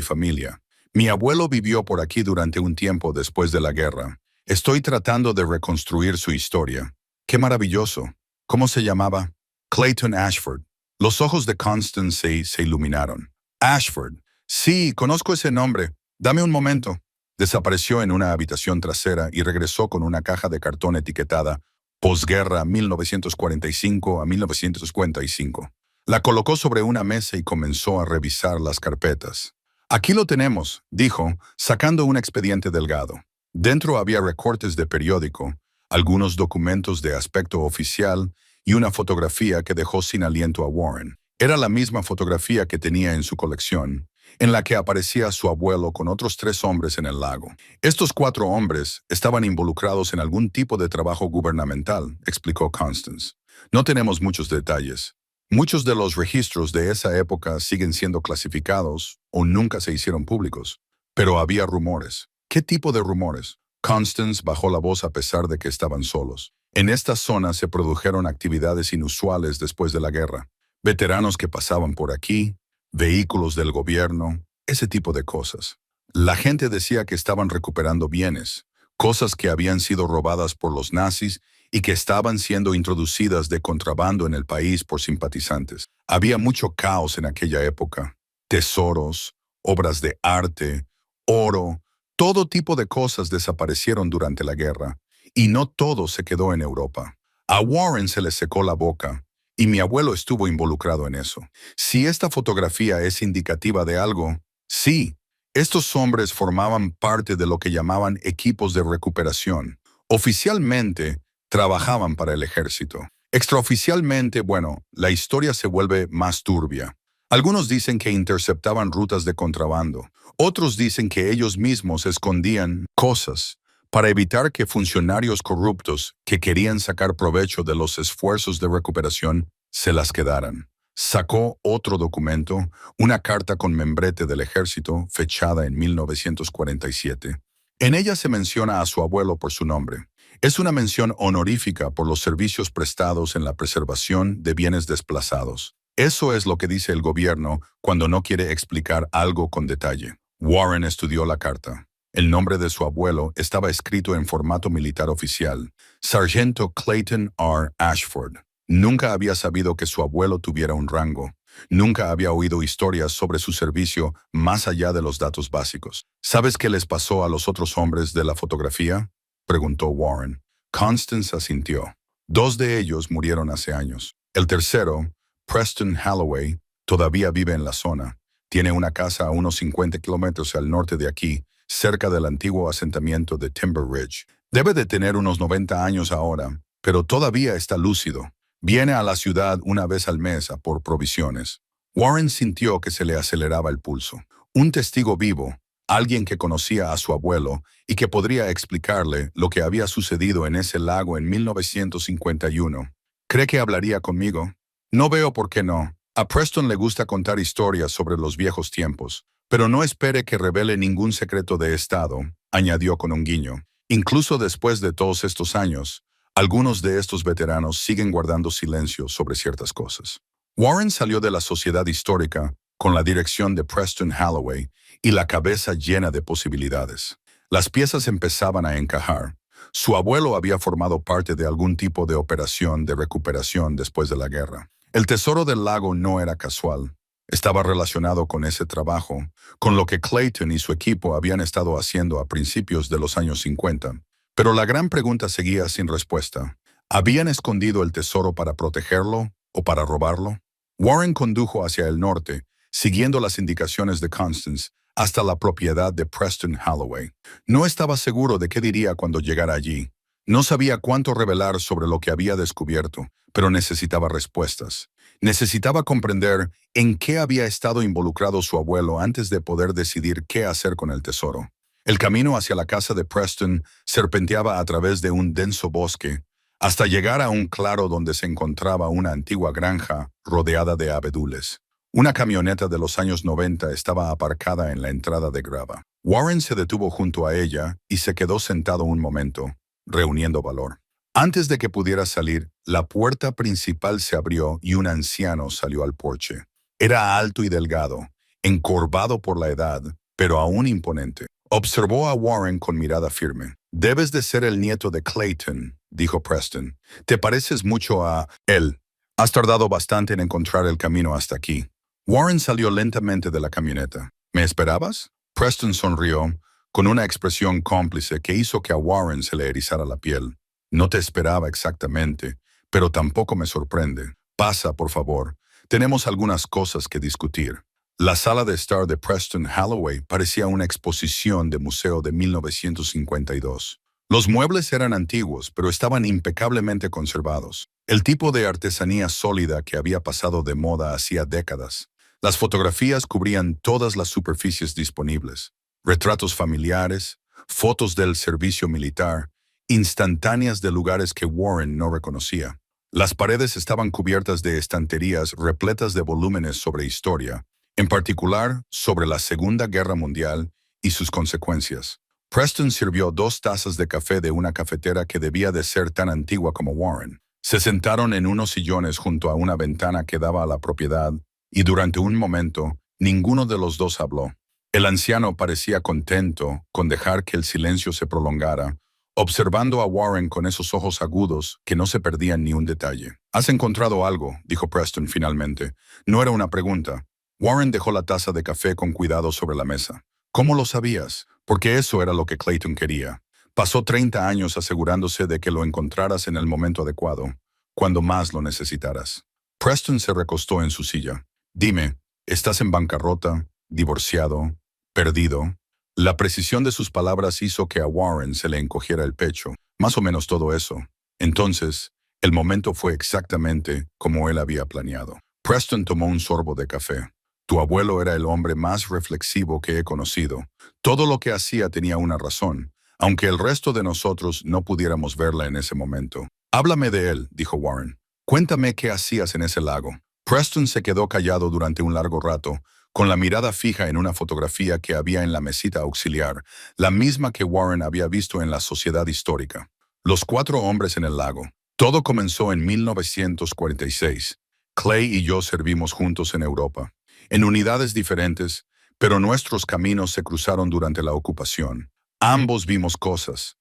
familia. Mi abuelo vivió por aquí durante un tiempo después de la guerra. Estoy tratando de reconstruir su historia». «Qué maravilloso. ¿Cómo se llamaba?» «Clayton Ashford». Los ojos de Constance se iluminaron. «Ashford. Sí, conozco ese nombre. Dame un momento». Desapareció en una habitación trasera y regresó con una caja de cartón etiquetada «Posguerra 1945 a 1955». La colocó sobre una mesa y comenzó a revisar las carpetas. «Aquí lo tenemos», dijo, sacando un expediente delgado. Dentro había recortes de periódico, algunos documentos de aspecto oficial y una fotografía que dejó sin aliento a Warren. Era la misma fotografía que tenía en su colección, en la que aparecía su abuelo con otros 3 hombres en el lago. Estos 4 hombres estaban involucrados en algún tipo de trabajo gubernamental, explicó Constance. No tenemos muchos detalles. Muchos de los registros de esa época siguen siendo clasificados o nunca se hicieron públicos. Pero había rumores. ¿Qué tipo de rumores? Constance bajó la voz a pesar de que estaban solos. En esta zona se produjeron actividades inusuales después de la guerra. Veteranos que pasaban por aquí, vehículos del gobierno, ese tipo de cosas. La gente decía que estaban recuperando bienes, cosas que habían sido robadas por los nazis y que estaban siendo introducidas de contrabando en el país por simpatizantes. Había mucho caos en aquella época. Tesoros, obras de arte, oro, todo tipo de cosas desaparecieron durante la guerra, y no todo se quedó en Europa. A Warren se le secó la boca, y mi abuelo estuvo involucrado en eso. Si esta fotografía es indicativa de algo, sí, estos hombres formaban parte de lo que llamaban equipos de recuperación. Oficialmente, trabajaban para el ejército. Extraoficialmente, bueno, la historia se vuelve más turbia. Algunos dicen que interceptaban rutas de contrabando. Otros dicen que ellos mismos escondían cosas para evitar que funcionarios corruptos que querían sacar provecho de los esfuerzos de recuperación se las quedaran. Sacó otro documento, una carta con membrete del ejército, fechada en 1947. En ella se menciona a su abuelo por su nombre. Es una mención honorífica por los servicios prestados en la preservación de bienes desplazados. Eso es lo que dice el gobierno cuando no quiere explicar algo con detalle. Warren estudió la carta. El nombre de su abuelo estaba escrito en formato militar oficial. Sargento Clayton R. Ashford. Nunca había sabido que su abuelo tuviera un rango. Nunca había oído historias sobre su servicio más allá de los datos básicos. ¿Sabes qué les pasó a los otros hombres de la fotografía?, preguntó Warren. Constance asintió. 2 de ellos murieron hace años. El tercero, Preston Holloway, todavía vive en la zona. Tiene una casa a unos 50 kilómetros al norte de aquí, cerca del antiguo asentamiento de Timber Ridge. Debe de tener unos 90 años ahora, pero todavía está lúcido. Viene a la ciudad una vez al mes a por provisiones. Warren sintió que se le aceleraba el pulso. Un testigo vivo, alguien que conocía a su abuelo y que podría explicarle lo que había sucedido en ese lago en 1951. ¿Cree que hablaría conmigo? No veo por qué no. A Preston le gusta contar historias sobre los viejos tiempos, pero no espere que revele ningún secreto de Estado, añadió con un guiño. Incluso después de todos estos años, algunos de estos veteranos siguen guardando silencio sobre ciertas cosas. Warren salió de la sociedad histórica con la dirección de Preston Holloway y la cabeza llena de posibilidades. Las piezas empezaban a encajar. Su abuelo había formado parte de algún tipo de operación de recuperación después de la guerra. El tesoro del lago no era casual. Estaba relacionado con ese trabajo, con lo que Clayton y su equipo habían estado haciendo a principios de los años 50. Pero la gran pregunta seguía sin respuesta. ¿Habían escondido el tesoro para protegerlo o para robarlo? Warren condujo hacia el norte, siguiendo las indicaciones de Constance, hasta la propiedad de Preston Holloway. No estaba seguro de qué diría cuando llegara allí. No sabía cuánto revelar sobre lo que había descubierto, pero necesitaba respuestas. Necesitaba comprender en qué había estado involucrado su abuelo antes de poder decidir qué hacer con el tesoro. El camino hacia la casa de Preston serpenteaba a través de un denso bosque, hasta llegar a un claro donde se encontraba una antigua granja rodeada de abedules. Una camioneta de los años 90 estaba aparcada en la entrada de grava. Warren se detuvo junto a ella y se quedó sentado un momento, reuniendo valor. Antes de que pudiera salir, la puerta principal se abrió y un anciano salió al porche. Era alto y delgado, encorvado por la edad, pero aún imponente. Observó a Warren con mirada firme. «Debes de ser el nieto de Clayton», dijo Preston. «Te pareces mucho a él. Has tardado bastante en encontrar el camino hasta aquí». Warren salió lentamente de la camioneta. «¿Me esperabas?». Preston sonrió, con una expresión cómplice que hizo que a Warren se le erizara la piel. «No te esperaba exactamente, pero tampoco me sorprende. Pasa, por favor. Tenemos algunas cosas que discutir». La sala de estar de Preston Holloway parecía una exposición de museo de 1952. Los muebles eran antiguos, pero estaban impecablemente conservados. El tipo de artesanía sólida que había pasado de moda hacía décadas. Las fotografías cubrían todas las superficies disponibles. Retratos familiares, fotos del servicio militar, instantáneas de lugares que Warren no reconocía. Las paredes estaban cubiertas de estanterías repletas de volúmenes sobre historia, en particular sobre la Segunda Guerra Mundial y sus consecuencias. Preston sirvió 2 tazas de café de una cafetera que debía de ser tan antigua como Warren. Se sentaron en unos sillones junto a una ventana que daba a la propiedad, y durante un momento, ninguno de los dos habló. El anciano parecía contento con dejar que el silencio se prolongara, observando a Warren con esos ojos agudos que no se perdían ni un detalle. «¿Has encontrado algo?», dijo Preston finalmente. No era una pregunta. Warren dejó la taza de café con cuidado sobre la mesa. «¿Cómo lo sabías?». Porque eso era lo que Clayton quería. Pasó 30 años asegurándose de que lo encontraras en el momento adecuado, cuando más lo necesitaras. Preston se recostó en su silla. «Dime, ¿estás en bancarrota, divorciado, perdido?». La precisión de sus palabras hizo que a Warren se le encogiera el pecho. Más o menos todo eso. Entonces, el momento fue exactamente como él había planeado. Preston tomó un sorbo de café. Tu abuelo era el hombre más reflexivo que he conocido. Todo lo que hacía tenía una razón, aunque el resto de nosotros no pudiéramos verla en ese momento. Háblame de él, dijo Warren. Cuéntame qué hacías en ese lago. Preston se quedó callado durante un largo rato, con la mirada fija en una fotografía que había en la mesita auxiliar, la misma que Warren había visto en la Sociedad Histórica. Los 4 hombres en el lago. Todo comenzó en 1946. Clay y yo servimos juntos en Europa, en unidades diferentes, pero nuestros caminos se cruzaron durante la ocupación. Ambos vimos cosas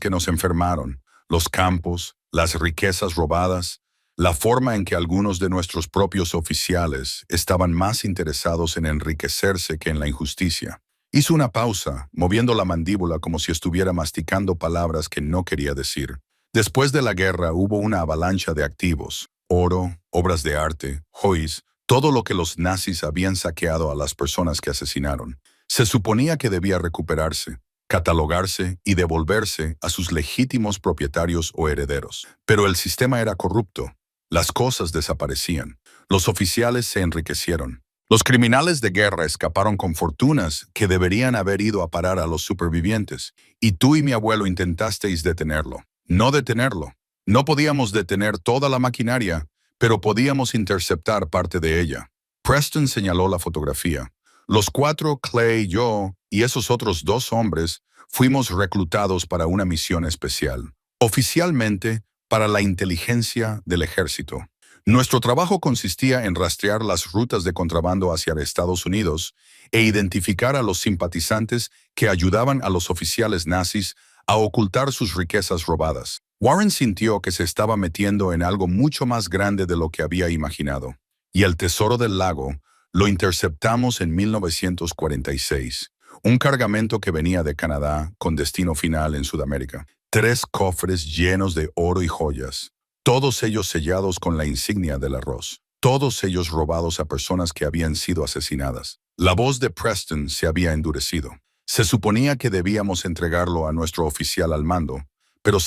que nos enfermaron, los campos, las riquezas robadas, la forma en que algunos de nuestros propios oficiales estaban más interesados en enriquecerse que en la injusticia. Hizo una pausa, moviendo la mandíbula como si estuviera masticando palabras que no quería decir. Después de la guerra hubo una avalancha de activos, oro, obras de arte, joyas, todo lo que los nazis habían saqueado a las personas que asesinaron. Se suponía que debía recuperarse, catalogarse y devolverse a sus legítimos propietarios o herederos. Pero el sistema era corrupto. Las cosas desaparecían. Los oficiales se enriquecieron. Los criminales de guerra escaparon con fortunas que deberían haber ido a parar a los supervivientes. Y tú y mi abuelo intentasteis detenerlo. No detenerlo. No podíamos detener toda la maquinaria, pero podíamos interceptar parte de ella. Preston señaló la fotografía. Los 4, Clay, yo y esos otros 2 hombres, fuimos reclutados para una misión especial. Oficialmente, para la inteligencia del ejército. Nuestro trabajo consistía en rastrear las rutas de contrabando hacia Estados Unidos e identificar a los simpatizantes que ayudaban a los oficiales nazis a ocultar sus riquezas robadas. Warren sintió que se estaba metiendo en algo mucho más grande de lo que había imaginado. Y el tesoro del lago lo interceptamos en 1946. Un cargamento que venía de Canadá con destino final en Sudamérica. 3 cofres llenos de oro y joyas. Todos ellos sellados con la insignia del arroz. Todos ellos robados a personas que habían sido asesinadas. La voz de Preston se había endurecido. Se suponía que debíamos entregarlo a nuestro oficial al mando, pero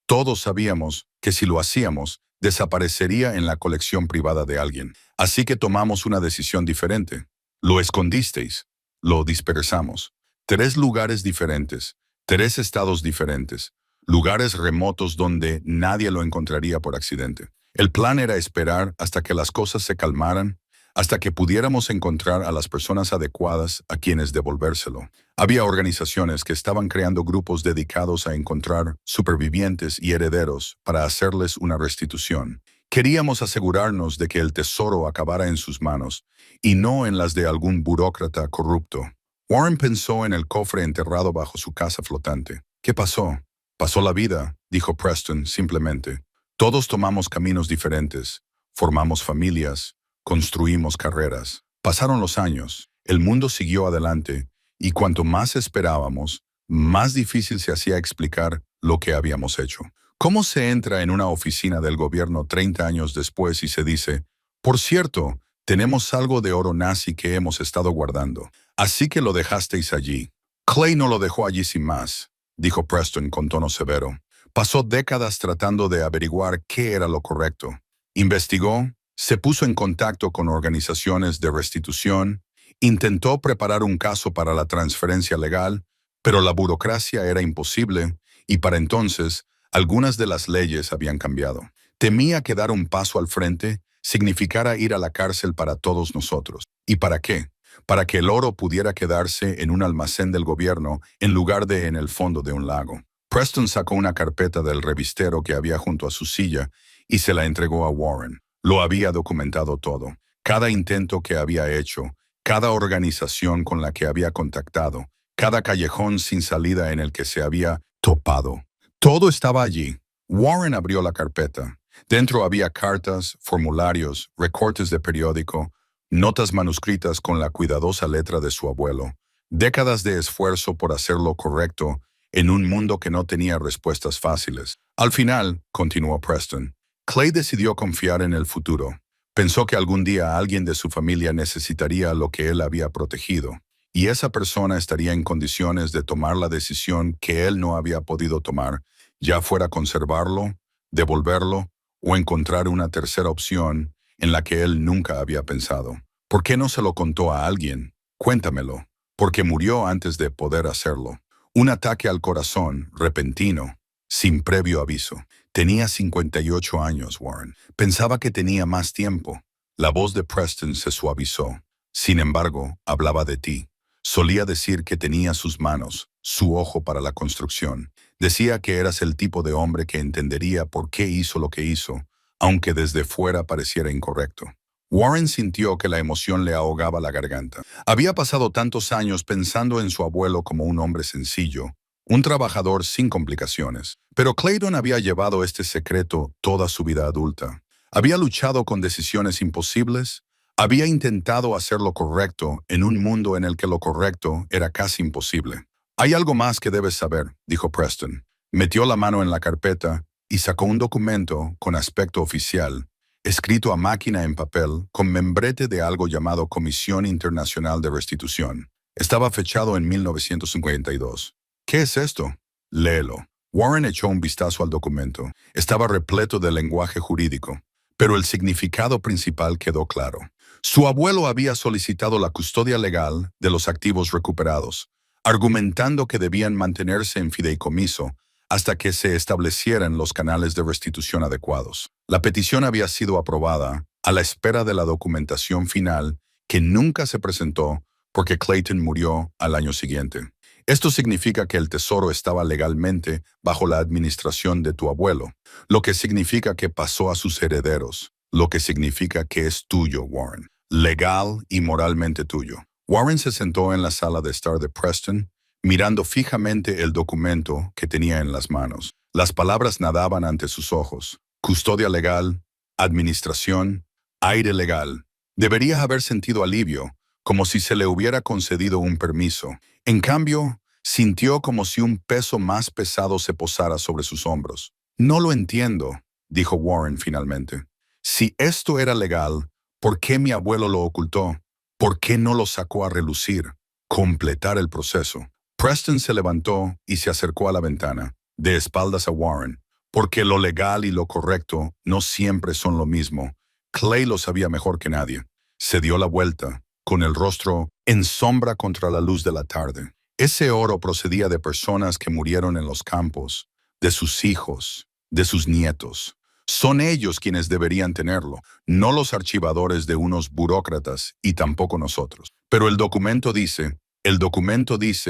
todos sabíamos, que si lo hacíamos, desaparecería en la colección privada de alguien. Así que tomamos una decisión diferente. Lo escondisteis. Lo dispersamos. 3 lugares diferentes, 3 estados diferentes, lugares remotos donde nadie lo encontraría por accidente. El plan era esperar hasta que las cosas se calmaran, hasta que pudiéramos encontrar a las personas adecuadas a quienes devolvérselo. Había organizaciones que estaban creando grupos dedicados a encontrar supervivientes y herederos para hacerles una restitución. Queríamos asegurarnos de que el tesoro acabara en sus manos y no en las de algún burócrata corrupto. Warren pensó en el cofre enterrado bajo su casa flotante. ¿Qué pasó? Pasó la vida, dijo Preston simplemente. Todos tomamos caminos diferentes, formamos familias, construimos carreras. Pasaron los años, el mundo siguió adelante, y cuanto más esperábamos, más difícil se hacía explicar lo que habíamos hecho. ¿Cómo se entra en una oficina del gobierno 30 años después y se dice, por cierto, tenemos algo de oro nazi que hemos estado guardando, así que lo dejasteis allí? Clay no lo dejó allí sin más, dijo Preston con tono severo. Pasó décadas tratando de averiguar qué era lo correcto. Investigó, se puso en contacto con organizaciones de restitución, intentó preparar un caso para la transferencia legal, pero la burocracia era imposible y para entonces algunas de las leyes habían cambiado. Temía que dar un paso al frente significara ir a la cárcel para todos nosotros. ¿Y para qué? Para que el oro pudiera quedarse en un almacén del gobierno en lugar de en el fondo de un lago. Preston sacó una carpeta del revistero que había junto a su silla y se la entregó a Warren. Lo había documentado todo. Cada intento que había hecho, cada organización con la que había contactado, cada callejón sin salida en el que se había topado. Todo estaba allí. Warren abrió la carpeta. Dentro había cartas, formularios, recortes de periódico, notas manuscritas con la cuidadosa letra de su abuelo, décadas de esfuerzo por hacer lo correcto en un mundo que no tenía respuestas fáciles. Al final, continuó Preston, Clay decidió confiar en el futuro. Pensó que algún día alguien de su familia necesitaría lo que él había protegido, y esa persona estaría en condiciones de tomar la decisión que él no había podido tomar, ya fuera conservarlo, devolverlo o encontrar una tercera opción en la que él nunca había pensado. ¿Por qué no se lo contó a alguien? Cuéntamelo. Porque murió antes de poder hacerlo. Un ataque al corazón, repentino, sin previo aviso. Tenía 58 años, Warren. Pensaba que tenía más tiempo. La voz de Preston se suavizó. Sin embargo, hablaba de ti. Solía decir que tenía sus manos, su ojo para la construcción. Decía que eras el tipo de hombre que entendería por qué hizo lo que hizo, aunque desde fuera pareciera incorrecto. Warren sintió que la emoción le ahogaba la garganta. Había pasado tantos años pensando en su abuelo como un hombre sencillo, un trabajador sin complicaciones. Pero Clayton había llevado este secreto toda su vida adulta. Había luchado con decisiones imposibles, había intentado hacer lo correcto en un mundo en el que lo correcto era casi imposible. Hay algo más que debes saber, dijo Preston. Metió la mano en la carpeta y sacó un documento con aspecto oficial, escrito a máquina en papel, con membrete de algo llamado Comisión Internacional de Restitución. Estaba fechado en 1952. ¿Qué es esto? Léelo. Warren echó un vistazo al documento. Estaba repleto de lenguaje jurídico, pero el significado principal quedó claro. Su abuelo había solicitado la custodia legal de los activos recuperados, argumentando que debían mantenerse en fideicomiso hasta que se establecieran los canales de restitución adecuados. La petición había sido aprobada a la espera de la documentación final que nunca se presentó porque Clayton murió al año siguiente. Esto significa que el tesoro estaba legalmente bajo la administración de tu abuelo, lo que significa que pasó a sus herederos, lo que significa que es tuyo, Warren, legal y moralmente tuyo. Warren se sentó en la sala de estar de Preston, mirando fijamente el documento que tenía en las manos. Las palabras nadaban ante sus ojos. Custodia legal, administración, aire legal. Debería haber sentido alivio, como si se le hubiera concedido un permiso. En cambio, sintió como si un peso más pesado se posara sobre sus hombros. No lo entiendo, dijo Warren finalmente. Si esto era legal, ¿por qué mi abuelo lo ocultó? ¿Por qué no lo sacó a relucir? Completar el proceso. Preston se levantó y se acercó a la ventana, de espaldas a Warren, porque lo legal y lo correcto no siempre son lo mismo. Clay lo sabía mejor que nadie. Se dio la vuelta, con el rostro en sombra contra la luz de la tarde. Ese oro procedía de personas que murieron en los campos, de sus hijos, de sus nietos. Son ellos quienes deberían tenerlo, no los archivadores de unos burócratas y tampoco nosotros. Pero el documento dice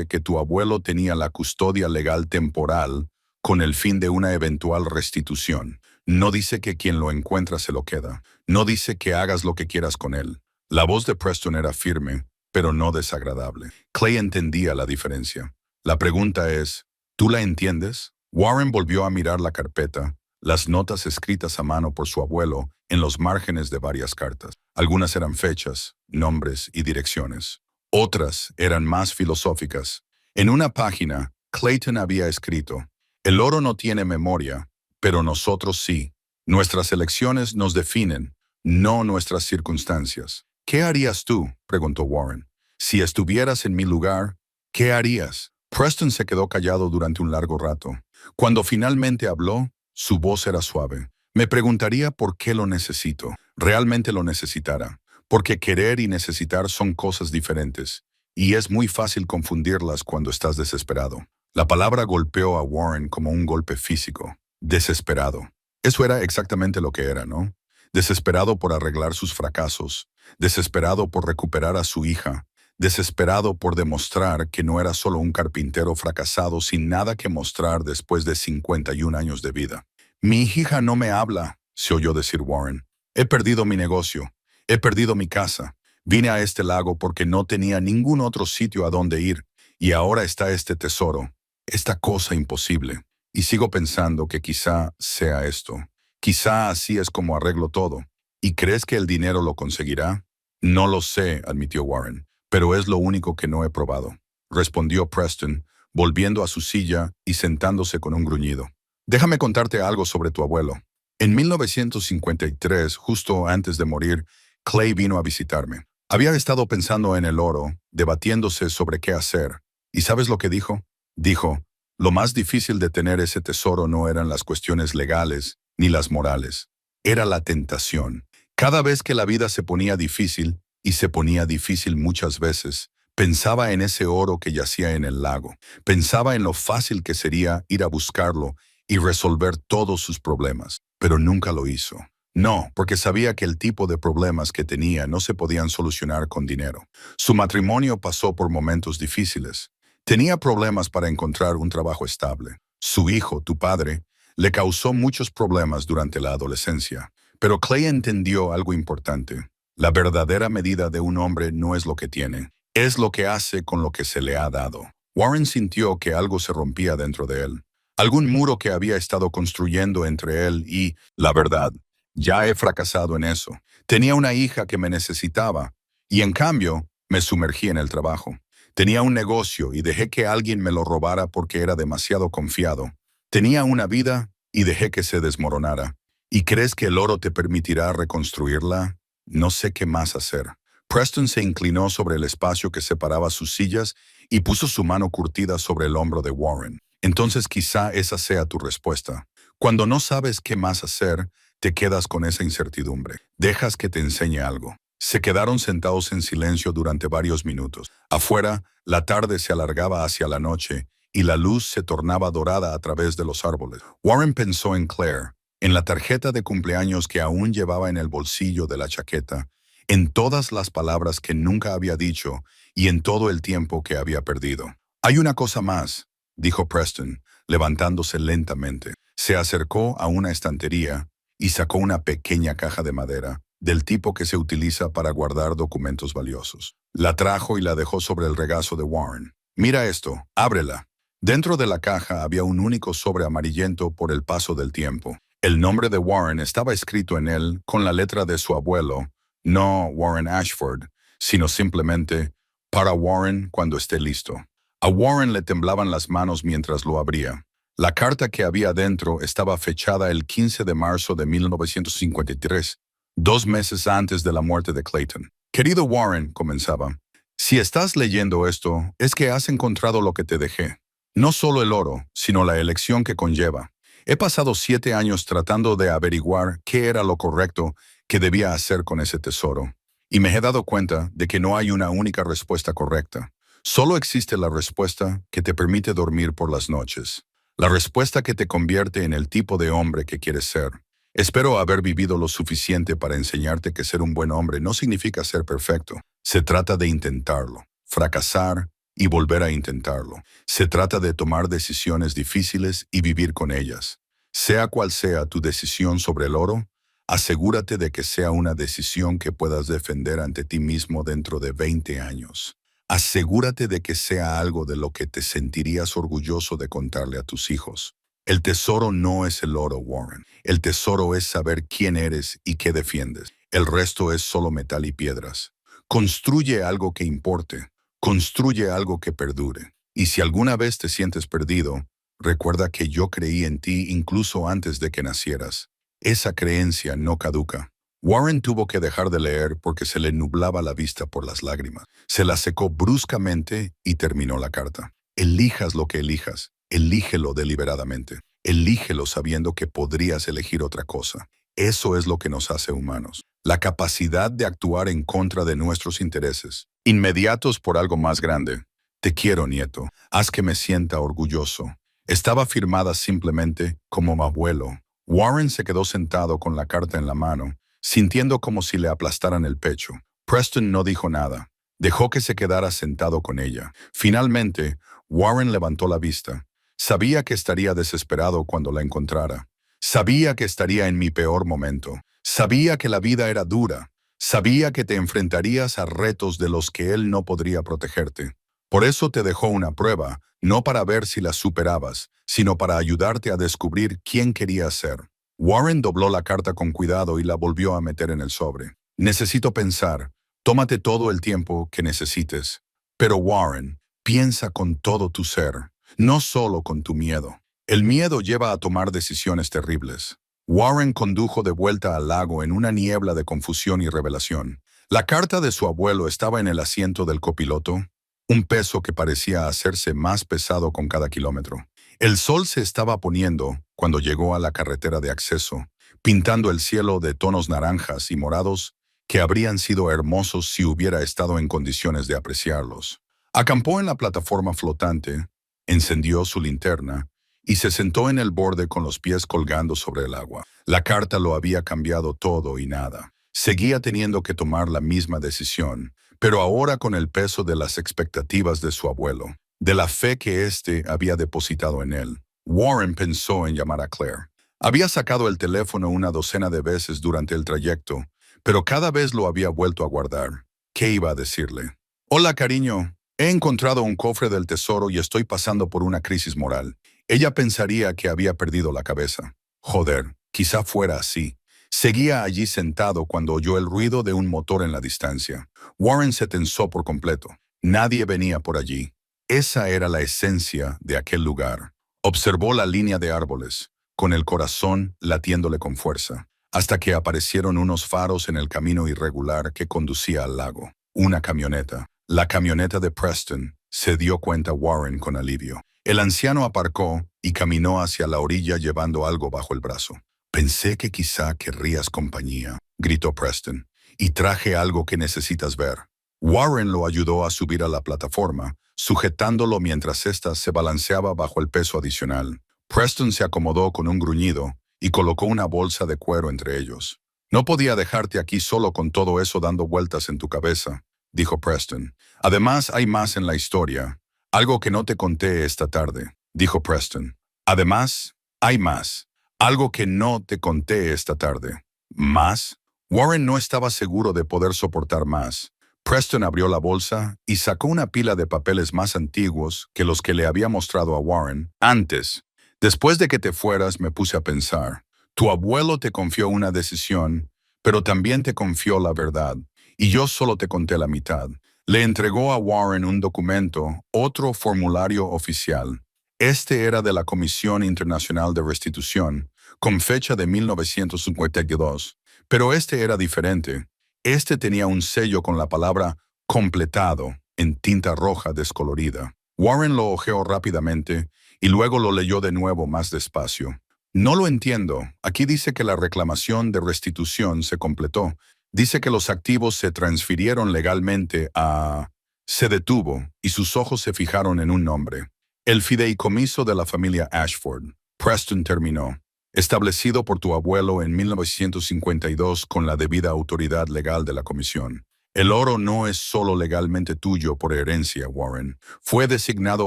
que tu abuelo tenía la custodia legal temporal con el fin de una eventual restitución. No dice que quien lo encuentra se lo queda. No dice que hagas lo que quieras con él. La voz de Preston era firme, pero no desagradable. Clay entendía la diferencia. La pregunta es, ¿tú la entiendes? Warren volvió a mirar la carpeta, las notas escritas a mano por su abuelo en los márgenes de varias cartas. Algunas eran fechas, nombres y direcciones. Otras eran más filosóficas. En una página, Clayton había escrito, el oro no tiene memoria, pero nosotros sí. Nuestras elecciones nos definen, no nuestras circunstancias. ¿Qué harías tú?, preguntó Warren. Si estuvieras en mi lugar, ¿qué harías? Preston se quedó callado durante un largo rato. Cuando finalmente habló, su voz era suave. Me preguntaría por qué lo necesito. Realmente lo necesitara. Porque querer y necesitar son cosas diferentes, y es muy fácil confundirlas cuando estás desesperado. La palabra golpeó a Warren como un golpe físico. Desesperado. Eso era exactamente lo que era, ¿no? Desesperado por arreglar sus fracasos, desesperado por recuperar a su hija, desesperado por demostrar que no era solo un carpintero fracasado sin nada que mostrar después de 51 años de vida. Mi hija no me habla, se oyó decir Warren. He perdido mi negocio. He perdido mi casa. Vine a este lago porque no tenía ningún otro sitio a donde ir, y ahora está este tesoro, esta cosa imposible. Y sigo pensando que quizá sea esto. Quizá así es como arreglo todo. ¿Y crees que el dinero lo conseguirá? No lo sé, admitió Warren, pero es lo único que no he probado, respondió Preston, volviendo a su silla y sentándose con un gruñido. Déjame contarte algo sobre tu abuelo. En 1953, justo antes de morir, Clay vino a visitarme. Había estado pensando en el oro, debatiéndose sobre qué hacer. ¿Y sabes lo que dijo? Dijo, lo más difícil de tener ese tesoro no eran las cuestiones legales ni las morales. Era la tentación. Cada vez que la vida se ponía difícil, y se ponía difícil muchas veces. Pensaba en ese oro que yacía en el lago. Pensaba en lo fácil que sería ir a buscarlo y resolver todos sus problemas, pero nunca lo hizo. No, porque sabía que el tipo de problemas que tenía no se podían solucionar con dinero. Su matrimonio pasó por momentos difíciles. Tenía problemas para encontrar un trabajo estable. Su hijo, tu padre, le causó muchos problemas durante la adolescencia. Pero Clay entendió algo importante. La verdadera medida de un hombre no es lo que tiene, es lo que hace con lo que se le ha dado. Warren sintió que algo se rompía dentro de él. Algún muro que había estado construyendo entre él y la verdad. Ya he fracasado en eso. Tenía una hija que me necesitaba y en cambio me sumergí en el trabajo. Tenía un negocio y dejé que alguien me lo robara porque era demasiado confiado. Tenía una vida y dejé que se desmoronara. ¿Y crees que el oro te permitirá reconstruirla? No sé qué más hacer. Preston se inclinó sobre el espacio que separaba sus sillas y puso su mano curtida sobre el hombro de Warren. Entonces quizá esa sea tu respuesta. Cuando no sabes qué más hacer, te quedas con esa incertidumbre. Dejas que te enseñe algo. Se quedaron sentados en silencio durante varios minutos. Afuera, la tarde se alargaba hacia la noche y la luz se tornaba dorada a través de los árboles. Warren pensó en Claire, en la tarjeta de cumpleaños que aún llevaba en el bolsillo de la chaqueta, en todas las palabras que nunca había dicho y en todo el tiempo que había perdido. Hay una cosa más, dijo Preston, levantándose lentamente. Se acercó a una estantería y sacó una pequeña caja de madera, del tipo que se utiliza para guardar documentos valiosos. La trajo y la dejó sobre el regazo de Warren. Mira esto, ábrela. Dentro de la caja había un único sobre amarillento por el paso del tiempo. El nombre de Warren estaba escrito en él con la letra de su abuelo, no Warren Ashford, sino simplemente para Warren cuando esté listo. A Warren le temblaban las manos mientras lo abría. La carta que había dentro estaba fechada el 15 de marzo de 1953, 2 meses antes de la muerte de Clayton. Querido Warren, comenzaba, si estás leyendo esto, es que has encontrado lo que te dejé. No solo el oro, sino la elección que conlleva. He pasado 7 años tratando de averiguar qué era lo correcto que debía hacer con ese tesoro. Y me he dado cuenta de que no hay una única respuesta correcta. Solo existe la respuesta que te permite dormir por las noches. La respuesta que te convierte en el tipo de hombre que quieres ser. Espero haber vivido lo suficiente para enseñarte que ser un buen hombre no significa ser perfecto. Se trata de intentarlo, fracasar y volver a intentarlo. Se trata de tomar decisiones difíciles y vivir con ellas. Sea cual sea tu decisión sobre el oro, asegúrate de que sea una decisión que puedas defender ante ti mismo dentro de 20 años. Asegúrate de que sea algo de lo que te sentirías orgulloso de contarle a tus hijos. El tesoro no es el oro, Warren. El tesoro es saber quién eres y qué defiendes. El resto es solo metal y piedras. Construye algo que importe. Construye algo que perdure. Y si alguna vez te sientes perdido, recuerda que yo creí en ti incluso antes de que nacieras. Esa creencia no caduca. Warren tuvo que dejar de leer porque se le nublaba la vista por las lágrimas. Se la secó bruscamente y terminó la carta. Elijas lo que elijas, elígelo deliberadamente. Elígelo sabiendo que podrías elegir otra cosa. Eso es lo que nos hace humanos. La capacidad de actuar en contra de nuestros intereses, inmediatos por algo más grande. Te quiero, nieto. Haz que me sienta orgulloso. Estaba firmada simplemente como mi abuelo. Warren se quedó sentado con la carta en la mano, sintiendo como si le aplastaran el pecho. Preston no dijo nada. Dejó que se quedara sentado con ella. Finalmente, Warren levantó la vista. Sabía que estaría desesperado cuando la encontrara. Sabía que estaría en mi peor momento. Sabía que la vida era dura. Sabía que te enfrentarías a retos de los que él no podría protegerte. Por eso te dejó una prueba, no para ver si la superabas, sino para ayudarte a descubrir quién querías ser. Warren dobló la carta con cuidado y la volvió a meter en el sobre. Necesito pensar. Tómate todo el tiempo que necesites. Pero Warren, piensa con todo tu ser, no solo con tu miedo. El miedo lleva a tomar decisiones terribles. Warren condujo de vuelta al lago en una niebla de confusión y revelación. La carta de su abuelo estaba en el asiento del copiloto, un peso que parecía hacerse más pesado con cada kilómetro. El sol se estaba poniendo cuando llegó a la carretera de acceso, pintando el cielo de tonos naranjas y morados que habrían sido hermosos si hubiera estado en condiciones de apreciarlos. Acampó en la plataforma flotante, encendió su linterna y se sentó en el borde con los pies colgando sobre el agua. La carta lo había cambiado todo y nada. Seguía teniendo que tomar la misma decisión, pero ahora con el peso de las expectativas de su abuelo, de la fe que éste había depositado en él. Warren pensó en llamar a Claire. Había sacado el teléfono una docena de veces durante el trayecto, pero cada vez lo había vuelto a guardar. ¿Qué iba a decirle? Hola, cariño. He encontrado un cofre del tesoro y estoy pasando por una crisis moral. Ella pensaría que había perdido la cabeza. Joder, quizá fuera así. Seguía allí sentado cuando oyó el ruido de un motor en la distancia. Warren se tensó por completo. Nadie venía por allí. Esa era la esencia de aquel lugar. Observó la línea de árboles, con el corazón latiéndole con fuerza, hasta que aparecieron unos faros en el camino irregular que conducía al lago. Una camioneta. La camioneta de Preston, se dio cuenta Warren con alivio. El anciano aparcó y caminó hacia la orilla llevando algo bajo el brazo. Pensé que quizá querrías compañía, gritó Preston, y traje algo que necesitas ver. Warren lo ayudó a subir a la plataforma, sujetándolo mientras ésta se balanceaba bajo el peso adicional. Preston se acomodó con un gruñido y colocó una bolsa de cuero entre ellos. No podía dejarte aquí solo con todo eso dando vueltas en tu cabeza, dijo Preston. Además, hay más en la historia. Algo que no te conté esta tarde, dijo Preston. Además, hay más. Algo que no te conté esta tarde. ¿Más? Warren no estaba seguro de poder soportar más. Preston abrió la bolsa y sacó una pila de papeles más antiguos que los que le había mostrado a Warren antes. Después de que te fueras, me puse a pensar. Tu abuelo te confió una decisión, pero también te confió la verdad, y yo solo te conté la mitad. Le entregó a Warren un documento, otro formulario oficial. Este era de la Comisión Internacional de Restitución, con fecha de 1952, pero este era diferente. Este tenía un sello con la palabra completado en tinta roja descolorida. Warren lo hojeó rápidamente y luego lo leyó de nuevo más despacio. No lo entiendo. Aquí dice que la reclamación de restitución se completó. Dice que los activos se transfirieron legalmente a... Se detuvo y sus ojos se fijaron en un nombre. El fideicomiso de la familia Ashford. Preston terminó. Establecido por tu abuelo en 1952 con la debida autoridad legal de la comisión. El oro no es solo legalmente tuyo por herencia, Warren. Fue designado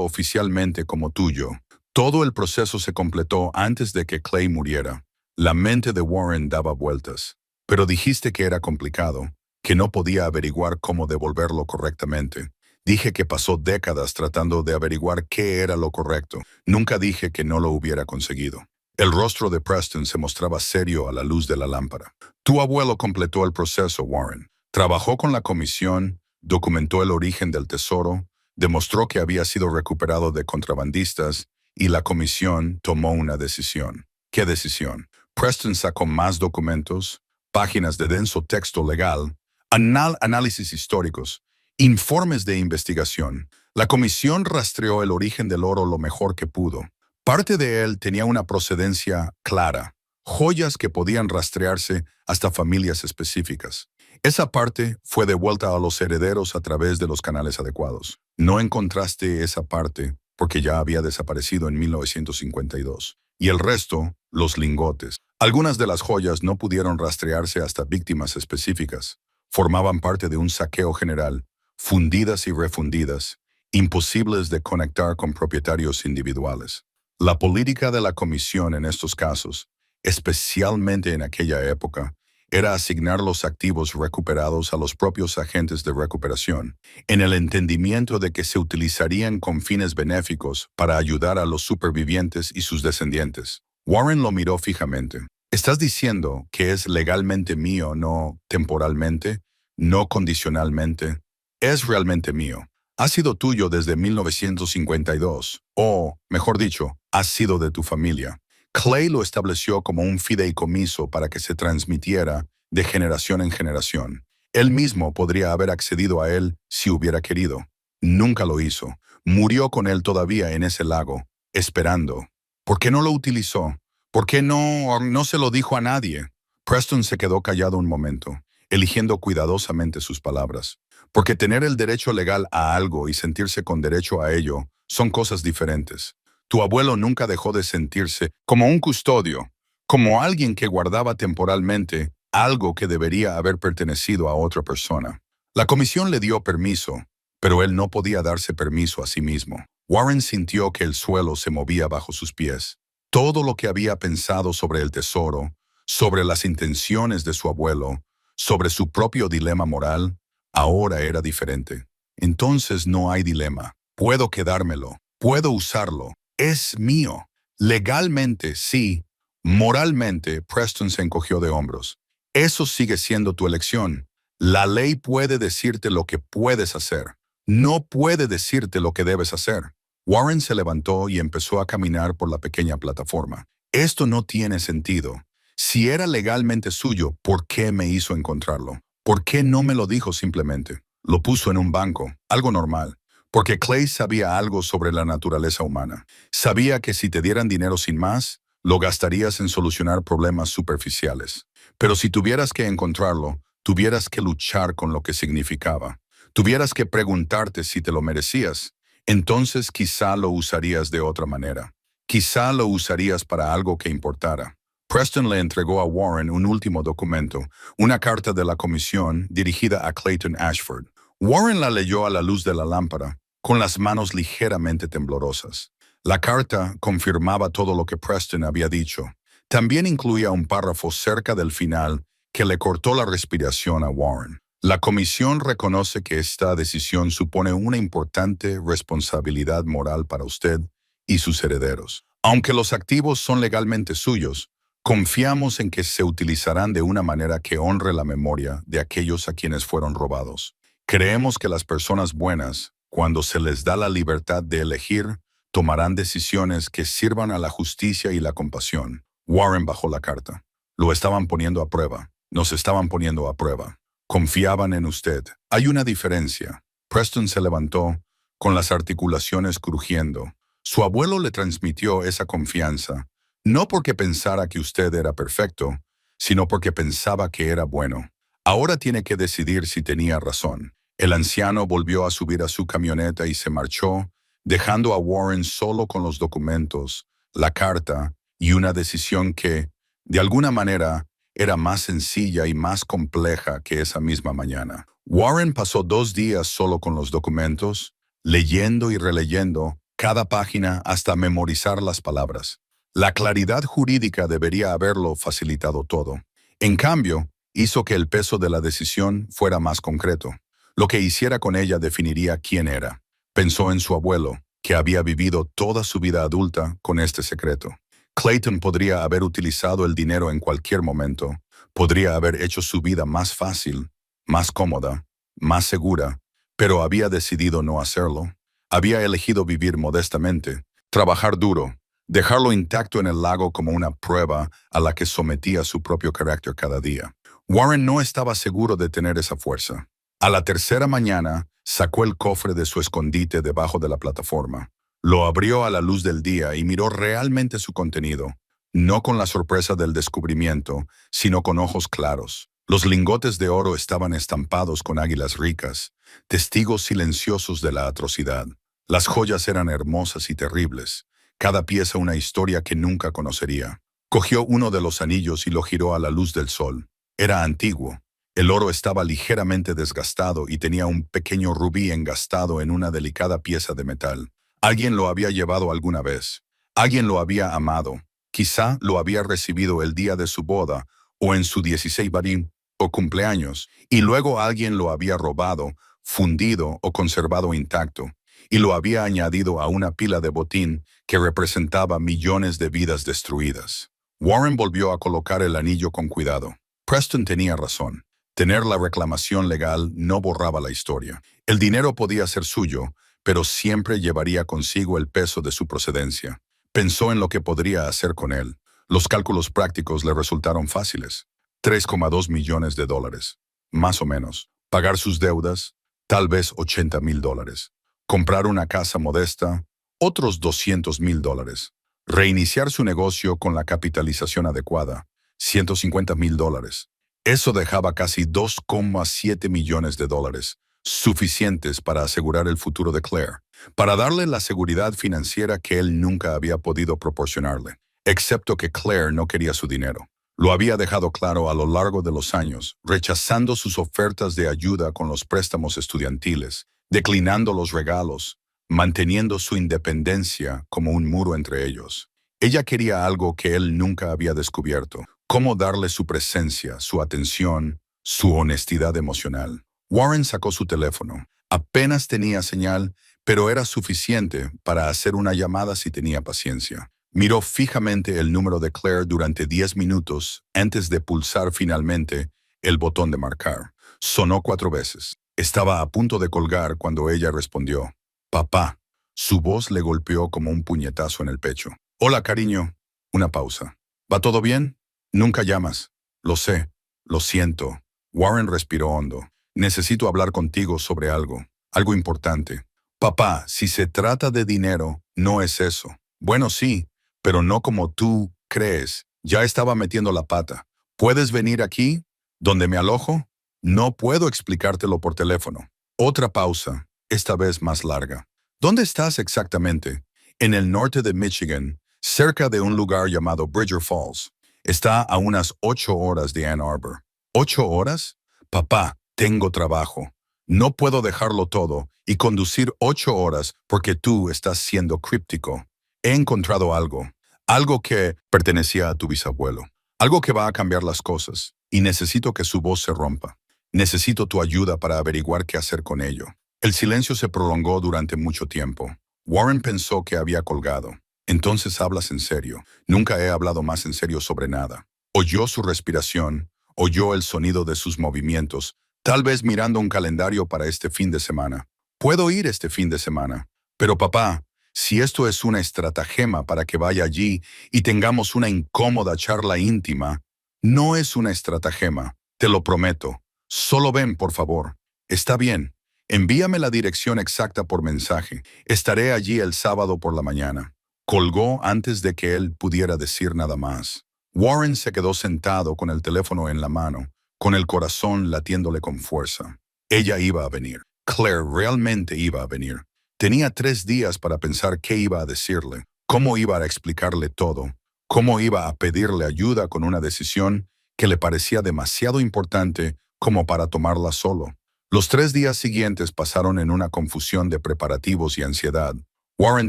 oficialmente como tuyo. Todo el proceso se completó antes de que Clay muriera. La mente de Warren daba vueltas. Pero dijiste que era complicado, que no podía averiguar cómo devolverlo correctamente. Dije que pasó décadas tratando de averiguar qué era lo correcto. Nunca dije que no lo hubiera conseguido. El rostro de Preston se mostraba serio a la luz de la lámpara. Tu abuelo completó el proceso, Warren. Trabajó con la comisión, documentó el origen del tesoro, demostró que había sido recuperado de contrabandistas y la comisión tomó una decisión. ¿Qué decisión? Preston sacó más documentos, páginas de denso texto legal, análisis históricos, informes de investigación. La comisión rastreó el origen del oro lo mejor que pudo. Parte de él tenía una procedencia clara, joyas que podían rastrearse hasta familias específicas. Esa parte fue devuelta a los herederos a través de los canales adecuados. No encontraste esa parte porque ya había desaparecido en 1952. Y el resto, los lingotes. Algunas de las joyas no pudieron rastrearse hasta víctimas específicas. Formaban parte de un saqueo general, fundidas y refundidas, imposibles de conectar con propietarios individuales. La política de la comisión en estos casos, especialmente en aquella época, era asignar los activos recuperados a los propios agentes de recuperación, en el entendimiento de que se utilizarían con fines benéficos para ayudar a los supervivientes y sus descendientes. Warren lo miró fijamente. ¿Estás diciendo que es legalmente mío, no temporalmente, no condicionalmente? Es realmente mío. Ha sido tuyo desde 1952, o, mejor dicho, ha sido de tu familia. Clay lo estableció como un fideicomiso para que se transmitiera de generación en generación. Él mismo podría haber accedido a él si hubiera querido. Nunca lo hizo. Murió con él todavía en ese lago, esperando. ¿Por qué no lo utilizó? ¿Por qué no se lo dijo a nadie? Preston se quedó callado un momento. eligiendo cuidadosamente sus palabras. Porque tener el derecho legal a algo y sentirse con derecho a ello son cosas diferentes. Tu abuelo nunca dejó de sentirse como un custodio, como alguien que guardaba temporalmente algo que debería haber pertenecido a otra persona. La comisión le dio permiso, pero él no podía darse permiso a sí mismo. Warren sintió que el suelo se movía bajo sus pies. Todo lo que había pensado sobre el tesoro, sobre las intenciones de su abuelo, sobre su propio dilema moral, ahora era diferente. Entonces no hay dilema. Puedo quedármelo, puedo usarlo, es mío. Legalmente, sí. Moralmente, Preston se encogió de hombros. Eso sigue siendo tu elección. La ley puede decirte lo que puedes hacer. No puede decirte lo que debes hacer. Warren se levantó y empezó a caminar por la pequeña plataforma. Esto no tiene sentido. Si era legalmente suyo, ¿por qué me hizo encontrarlo? ¿Por qué no me lo dijo simplemente? Lo puso en un banco, algo normal. Porque Clay sabía algo sobre la naturaleza humana. Sabía que si te dieran dinero sin más, lo gastarías en solucionar problemas superficiales. Pero si tuvieras que encontrarlo, tuvieras que luchar con lo que significaba. Tuvieras que preguntarte si te lo merecías. Entonces quizá lo usarías de otra manera. Quizá lo usarías para algo que importara. Preston le entregó a Warren un último documento, una carta de la comisión dirigida a Clayton Ashford. Warren la leyó a la luz de la lámpara, con las manos ligeramente temblorosas. La carta confirmaba todo lo que Preston había dicho. También incluía un párrafo cerca del final que le cortó la respiración a Warren. La comisión reconoce que esta decisión supone una importante responsabilidad moral para usted y sus herederos. Aunque los activos son legalmente suyos, confiamos en que se utilizarán de una manera que honre la memoria de aquellos a quienes fueron robados. Creemos que las personas buenas, cuando se les da la libertad de elegir, tomarán decisiones que sirvan a la justicia y la compasión. Warren bajó la carta. Lo estaban poniendo a prueba. Nos estaban poniendo a prueba. Confiaban en usted. Hay una diferencia. Preston se levantó, con las articulaciones crujiendo. Su abuelo le transmitió esa confianza, no porque pensara que usted era perfecto, sino porque pensaba que era bueno. Ahora tiene que decidir si tenía razón. El anciano volvió a subir a su camioneta y se marchó, dejando a Warren solo con los documentos, la carta y una decisión que, de alguna manera, era más sencilla y más compleja que esa misma mañana. Warren pasó 2 días solo con los documentos, leyendo y releyendo cada página hasta memorizar las palabras. La claridad jurídica debería haberlo facilitado todo. En cambio, hizo que el peso de la decisión fuera más concreto. Lo que hiciera con ella definiría quién era. Pensó en su abuelo, que había vivido toda su vida adulta con este secreto. Clayton podría haber utilizado el dinero en cualquier momento. Podría haber hecho su vida más fácil, más cómoda, más segura, pero había decidido no hacerlo. Había elegido vivir modestamente, trabajar duro, dejarlo intacto en el lago como una prueba a la que sometía su propio carácter cada día. Warren no estaba seguro de tener esa fuerza. A la tercera mañana, sacó el cofre de su escondite debajo de la plataforma. Lo abrió a la luz del día y miró realmente su contenido, no con la sorpresa del descubrimiento, sino con ojos claros. Los lingotes de oro estaban estampados con águilas ricas, testigos silenciosos de la atrocidad. Las joyas eran hermosas y terribles, cada pieza una historia que nunca conocería. Cogió uno de los anillos y lo giró a la luz del sol. Era antiguo. El oro estaba ligeramente desgastado y tenía un pequeño rubí engastado en una delicada pieza de metal. Alguien lo había llevado alguna vez. Alguien lo había amado. Quizá lo había recibido el día de su boda o en su 16 barín o cumpleaños, y luego alguien lo había robado, fundido o conservado intacto, y lo había añadido a una pila de botín que representaba millones de vidas destruidas. Warren volvió a colocar el anillo con cuidado. Preston tenía razón. Tener la reclamación legal no borraba la historia. El dinero podía ser suyo, pero siempre llevaría consigo el peso de su procedencia. Pensó en lo que podría hacer con él. Los cálculos prácticos le resultaron fáciles. 3,2 millones de dólares, más o menos. Pagar sus deudas, tal vez $80,000. Comprar una casa modesta, otros $200,000. Reiniciar su negocio con la capitalización adecuada, $150,000. Eso dejaba casi 2,7 millones de dólares, suficientes para asegurar el futuro de Claire, para darle la seguridad financiera que él nunca había podido proporcionarle, excepto que Claire no quería su dinero. Lo había dejado claro a lo largo de los años, rechazando sus ofertas de ayuda con los préstamos estudiantiles, declinando los regalos, manteniendo su independencia como un muro entre ellos. Ella quería algo que él nunca había descubierto: cómo darle su presencia, su atención, su honestidad emocional. Warren sacó su teléfono. Apenas tenía señal, pero era suficiente para hacer una llamada si tenía paciencia. Miró fijamente el número de Claire durante 10 minutos antes de pulsar finalmente el botón de marcar. Sonó 4 veces. Estaba a punto de colgar cuando ella respondió: «Papá». Su voz le golpeó como un puñetazo en el pecho. «Hola, cariño». Una pausa. «¿Va todo bien?» «Nunca llamas». «Lo sé. Lo siento». Warren respiró hondo. «Necesito hablar contigo sobre algo. Algo importante». «Papá, si se trata de dinero, no es eso». «Bueno, sí, pero no como tú crees. Ya estaba metiendo la pata. ¿Puedes venir aquí, donde me alojo?» «No puedo explicártelo por teléfono». Otra pausa, esta vez más larga. «¿Dónde estás exactamente?» «En el norte de Michigan, cerca de un lugar llamado Bridger Falls. Está a unas 8 horas de Ann Arbor». «¿8 horas?» «Papá, tengo trabajo. No puedo dejarlo todo y conducir 8 horas porque tú estás siendo críptico. He encontrado algo. Algo que pertenecía a tu bisabuelo. Algo que va a cambiar las cosas. Y necesito que su voz se rompa. Necesito tu ayuda para averiguar qué hacer con ello». El silencio se prolongó durante mucho tiempo. Warren pensó que había colgado. «Entonces hablas en serio». «Nunca he hablado más en serio sobre nada». Oyó su respiración, oyó el sonido de sus movimientos, tal vez mirando un calendario para este fin de semana. «Puedo ir este fin de semana». «Pero papá, si esto es una estratagema para que vaya allí y tengamos una incómoda charla íntima». «No es una estratagema, te lo prometo. Solo ven, por favor». «Está bien. Envíame la dirección exacta por mensaje. Estaré allí el sábado por la mañana». Colgó antes de que él pudiera decir nada más. Warren se quedó sentado con el teléfono en la mano, con el corazón latiéndole con fuerza. Ella iba a venir. Claire realmente iba a venir. Tenía 3 días para pensar qué iba a decirle, cómo iba a explicarle todo, cómo iba a pedirle ayuda con una decisión que le parecía demasiado importante como para tomarla solo. Los 3 días siguientes pasaron en una confusión de preparativos y ansiedad. Warren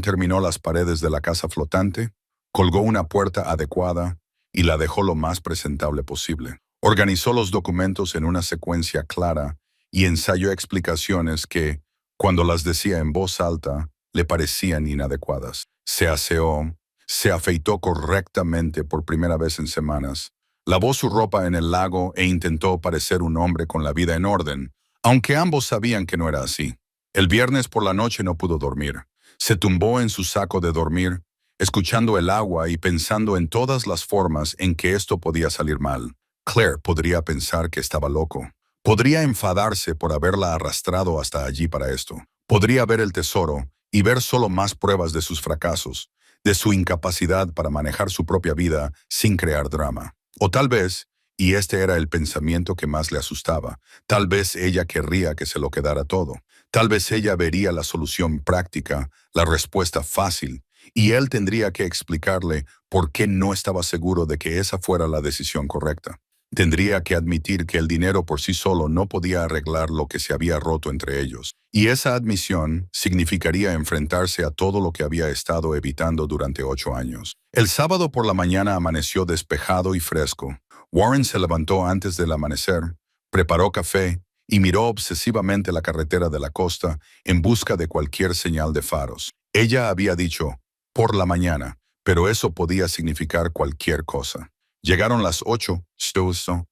terminó las paredes de la casa flotante, colgó una puerta adecuada y la dejó lo más presentable posible. Organizó los documentos en una secuencia clara y ensayó explicaciones que, cuando las decía en voz alta, le parecían inadecuadas. Se aseó, se afeitó correctamente por primera vez en semanas, lavó su ropa en el lago e intentó parecer un hombre con la vida en orden, aunque ambos sabían que no era así. El viernes por la noche no pudo dormir. Se tumbó en su saco de dormir, escuchando el agua y pensando en todas las formas en que esto podía salir mal. Claire podría pensar que estaba loco. Podría enfadarse por haberla arrastrado hasta allí para esto. Podría ver el tesoro y ver solo más pruebas de sus fracasos, de su incapacidad para manejar su propia vida sin crear drama. O tal vez, y este era el pensamiento que más le asustaba, tal vez ella querría que se lo quedara todo. Tal vez ella vería la solución práctica, la respuesta fácil, y él tendría que explicarle por qué no estaba seguro de que esa fuera la decisión correcta. Tendría que admitir que el dinero por sí solo no podía arreglar lo que se había roto entre ellos. Y esa admisión significaría enfrentarse a todo lo que había estado evitando durante 8 años. El sábado por la mañana amaneció despejado y fresco. Warren se levantó antes del amanecer, preparó café y miró obsesivamente la carretera de la costa en busca de cualquier señal de faros. Ella había dicho, por la mañana, pero eso podía significar cualquier cosa. Llegaron las 8,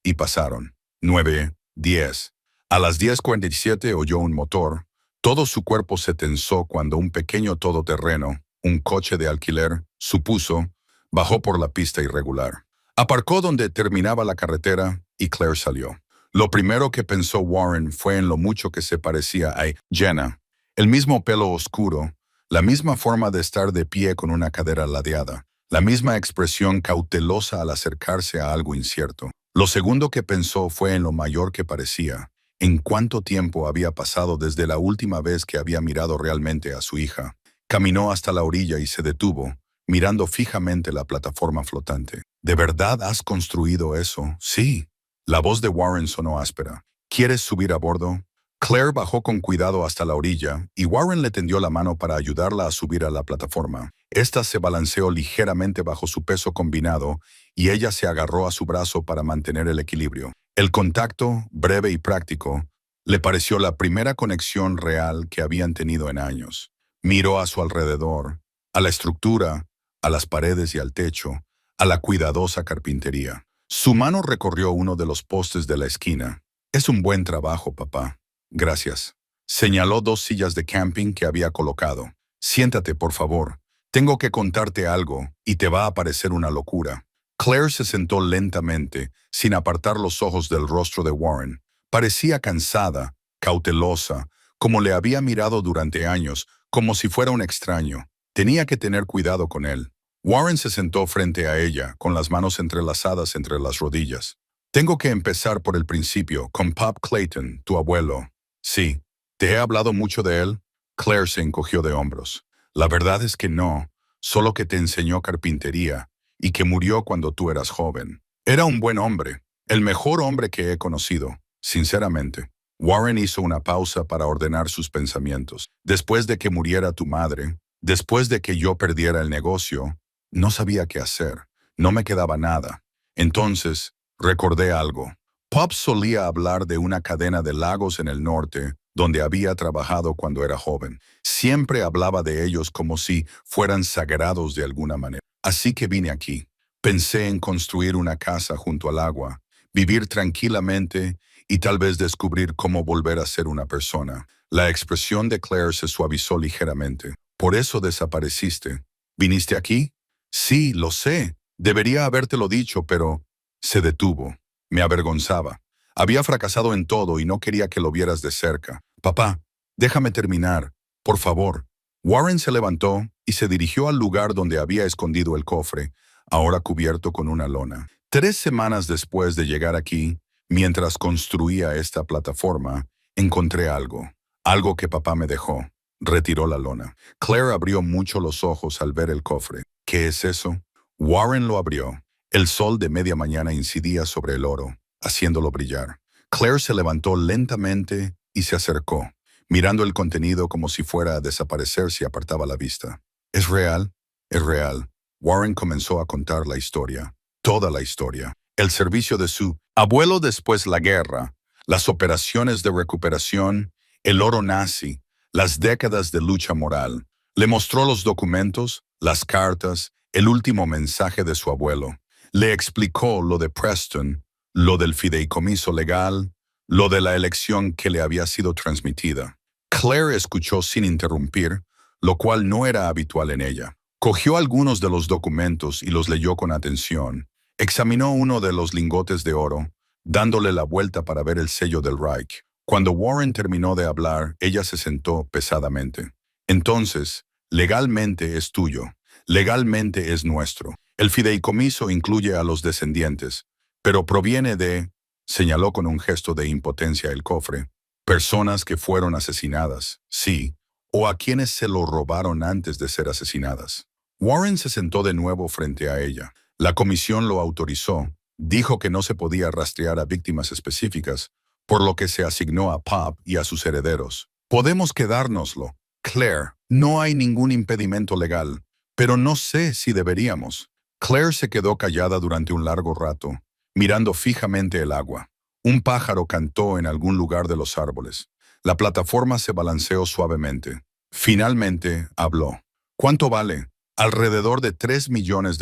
y pasaron. 9, 10. A las 10:47 oyó un motor. Todo su cuerpo se tensó cuando un pequeño todoterreno, un coche de alquiler, supuso, bajó por la pista irregular. Aparcó donde terminaba la carretera y Claire salió. Lo primero que pensó Warren fue en lo mucho que se parecía a Jenna. El mismo pelo oscuro, la misma forma de estar de pie con una cadera ladeada, la misma expresión cautelosa al acercarse a algo incierto. Lo segundo que pensó fue en lo mayor que parecía, en cuánto tiempo había pasado desde la última vez que había mirado realmente a su hija. Caminó hasta la orilla y se detuvo, mirando fijamente la plataforma flotante. ¿De verdad has construido eso? Sí. La voz de Warren sonó áspera. ¿Quieres subir a bordo? Claire bajó con cuidado hasta la orilla y Warren le tendió la mano para ayudarla a subir a la plataforma. Esta se balanceó ligeramente bajo su peso combinado y ella se agarró a su brazo para mantener el equilibrio. El contacto, breve y práctico, le pareció la primera conexión real que habían tenido en años. Miró a su alrededor, a la estructura, a las paredes y al techo, a la cuidadosa carpintería. Su mano recorrió uno de los postes de la esquina. Es un buen trabajo, papá. Gracias. Señaló dos sillas de camping que había colocado. Siéntate, por favor. Tengo que contarte algo y te va a parecer una locura. Claire se sentó lentamente, sin apartar los ojos del rostro de Warren. Parecía cansada, cautelosa, como le había mirado durante años, como si fuera un extraño. Tenía que tener cuidado con él. Warren se sentó frente a ella, con las manos entrelazadas entre las rodillas. Tengo que empezar por el principio, con Pop Clayton, tu abuelo. Sí. ¿Te he hablado mucho de él? Claire se encogió de hombros. La verdad es que no, solo que te enseñó carpintería y que murió cuando tú eras joven. Era un buen hombre, el mejor hombre que he conocido, sinceramente. Warren hizo una pausa para ordenar sus pensamientos. Después de que muriera tu madre, después de que yo perdiera el negocio, no sabía qué hacer. No me quedaba nada. Entonces, recordé algo. Pop solía hablar de una cadena de lagos en el norte, donde había trabajado cuando era joven. Siempre hablaba de ellos como si fueran sagrados de alguna manera. Así que vine aquí. Pensé en construir una casa junto al agua, vivir tranquilamente y tal vez descubrir cómo volver a ser una persona. La expresión de Claire se suavizó ligeramente. Por eso desapareciste. ¿Viniste aquí? Sí, lo sé. Debería habértelo dicho, pero se detuvo. Me avergonzaba. Había fracasado en todo y no quería que lo vieras de cerca. Papá, déjame terminar, por favor. Warren se levantó y se dirigió al lugar donde había escondido el cofre, ahora cubierto con una lona. 3 semanas después de llegar aquí, mientras construía esta plataforma, encontré algo. Algo que papá me dejó. Retiró la lona. Claire abrió mucho los ojos al ver el cofre. ¿Qué es eso? Warren lo abrió. El sol de media mañana incidía sobre el oro, haciéndolo brillar. Claire se levantó lentamente y se acercó, mirando el contenido como si fuera a desaparecer si apartaba la vista. ¿Es real? Es real. Warren comenzó a contar la historia, toda la historia. El servicio de su abuelo después la guerra, las operaciones de recuperación, el oro nazi, las décadas de lucha moral. Le mostró los documentos, las cartas, el último mensaje de su abuelo. Le explicó lo de Preston, lo del fideicomiso legal, lo de la elección que le había sido transmitida. Claire escuchó sin interrumpir, lo cual no era habitual en ella. Cogió algunos de los documentos y los leyó con atención. Examinó uno de los lingotes de oro, dándole la vuelta para ver el sello del Reich. Cuando Warren terminó de hablar, ella se sentó pesadamente. Entonces, legalmente es tuyo, legalmente es nuestro. El fideicomiso incluye a los descendientes, pero proviene de, señaló con un gesto de impotencia el cofre, personas que fueron asesinadas, sí, o a quienes se lo robaron antes de ser asesinadas. Warren se sentó de nuevo frente a ella. La comisión lo autorizó, dijo que no se podía rastrear a víctimas específicas, por lo que se asignó a Pop y a sus herederos. Podemos quedárnoslo. Claire, no hay ningún impedimento legal, pero no sé si deberíamos. Claire se quedó callada durante un largo rato, mirando fijamente el agua. Un pájaro cantó en algún lugar de los árboles. La plataforma se balanceó suavemente. Finalmente habló. ¿Cuánto vale? Alrededor de $3 millones,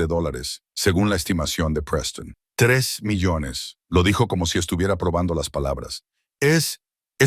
según la estimación de Preston. 3 millones. Lo dijo como si estuviera probando las palabras. Es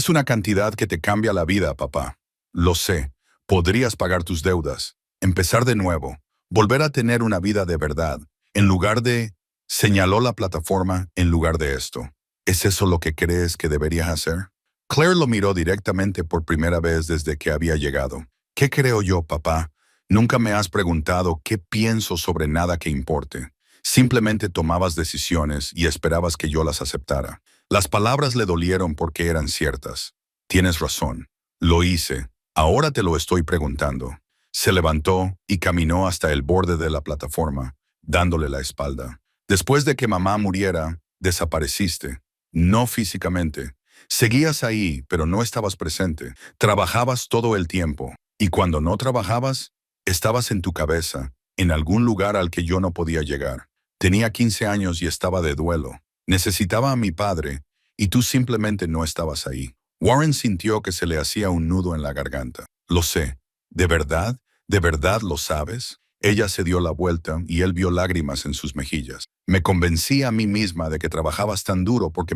una cantidad que te cambia la vida, papá. Lo sé. Podrías pagar tus deudas, empezar de nuevo, volver a tener una vida de verdad, en lugar de... Señaló la plataforma en lugar de esto. ¿Es eso lo que crees que deberías hacer? Claire lo miró directamente por primera vez desde que había llegado. ¿Qué creo yo, papá? Nunca me has preguntado qué pienso sobre nada que importe. Simplemente tomabas decisiones y esperabas que yo las aceptara. Las palabras le dolieron porque eran ciertas. Tienes razón. Lo hice. Ahora te lo estoy preguntando. Se levantó y caminó hasta el borde de la plataforma, dándole la espalda. Después de que mamá muriera, desapareciste. No físicamente. Seguías ahí, pero no estabas presente. Trabajabas todo el tiempo. Y cuando no trabajabas, estabas en tu cabeza, en algún lugar al que yo no podía llegar. Tenía 15 años y estaba de duelo. Necesitaba a mi padre, y tú simplemente no estabas ahí. Warren sintió que se le hacía un nudo en la garganta. Lo sé. ¿De verdad? ¿De verdad lo sabes? Ella se dio la vuelta y él vio lágrimas en sus mejillas. Me convencí a mí misma de que trabajabas tan duro porque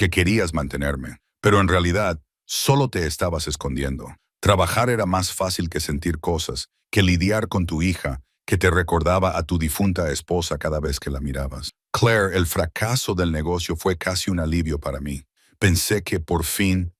querías mantenerme. Pero en realidad, solo te estabas escondiendo. Trabajar era más fácil que sentir cosas, que lidiar con tu hija, que te recordaba a tu difunta esposa cada vez que la mirabas. Claire, el fracaso del negocio fue casi un alivio para mí. Pensé que por fin,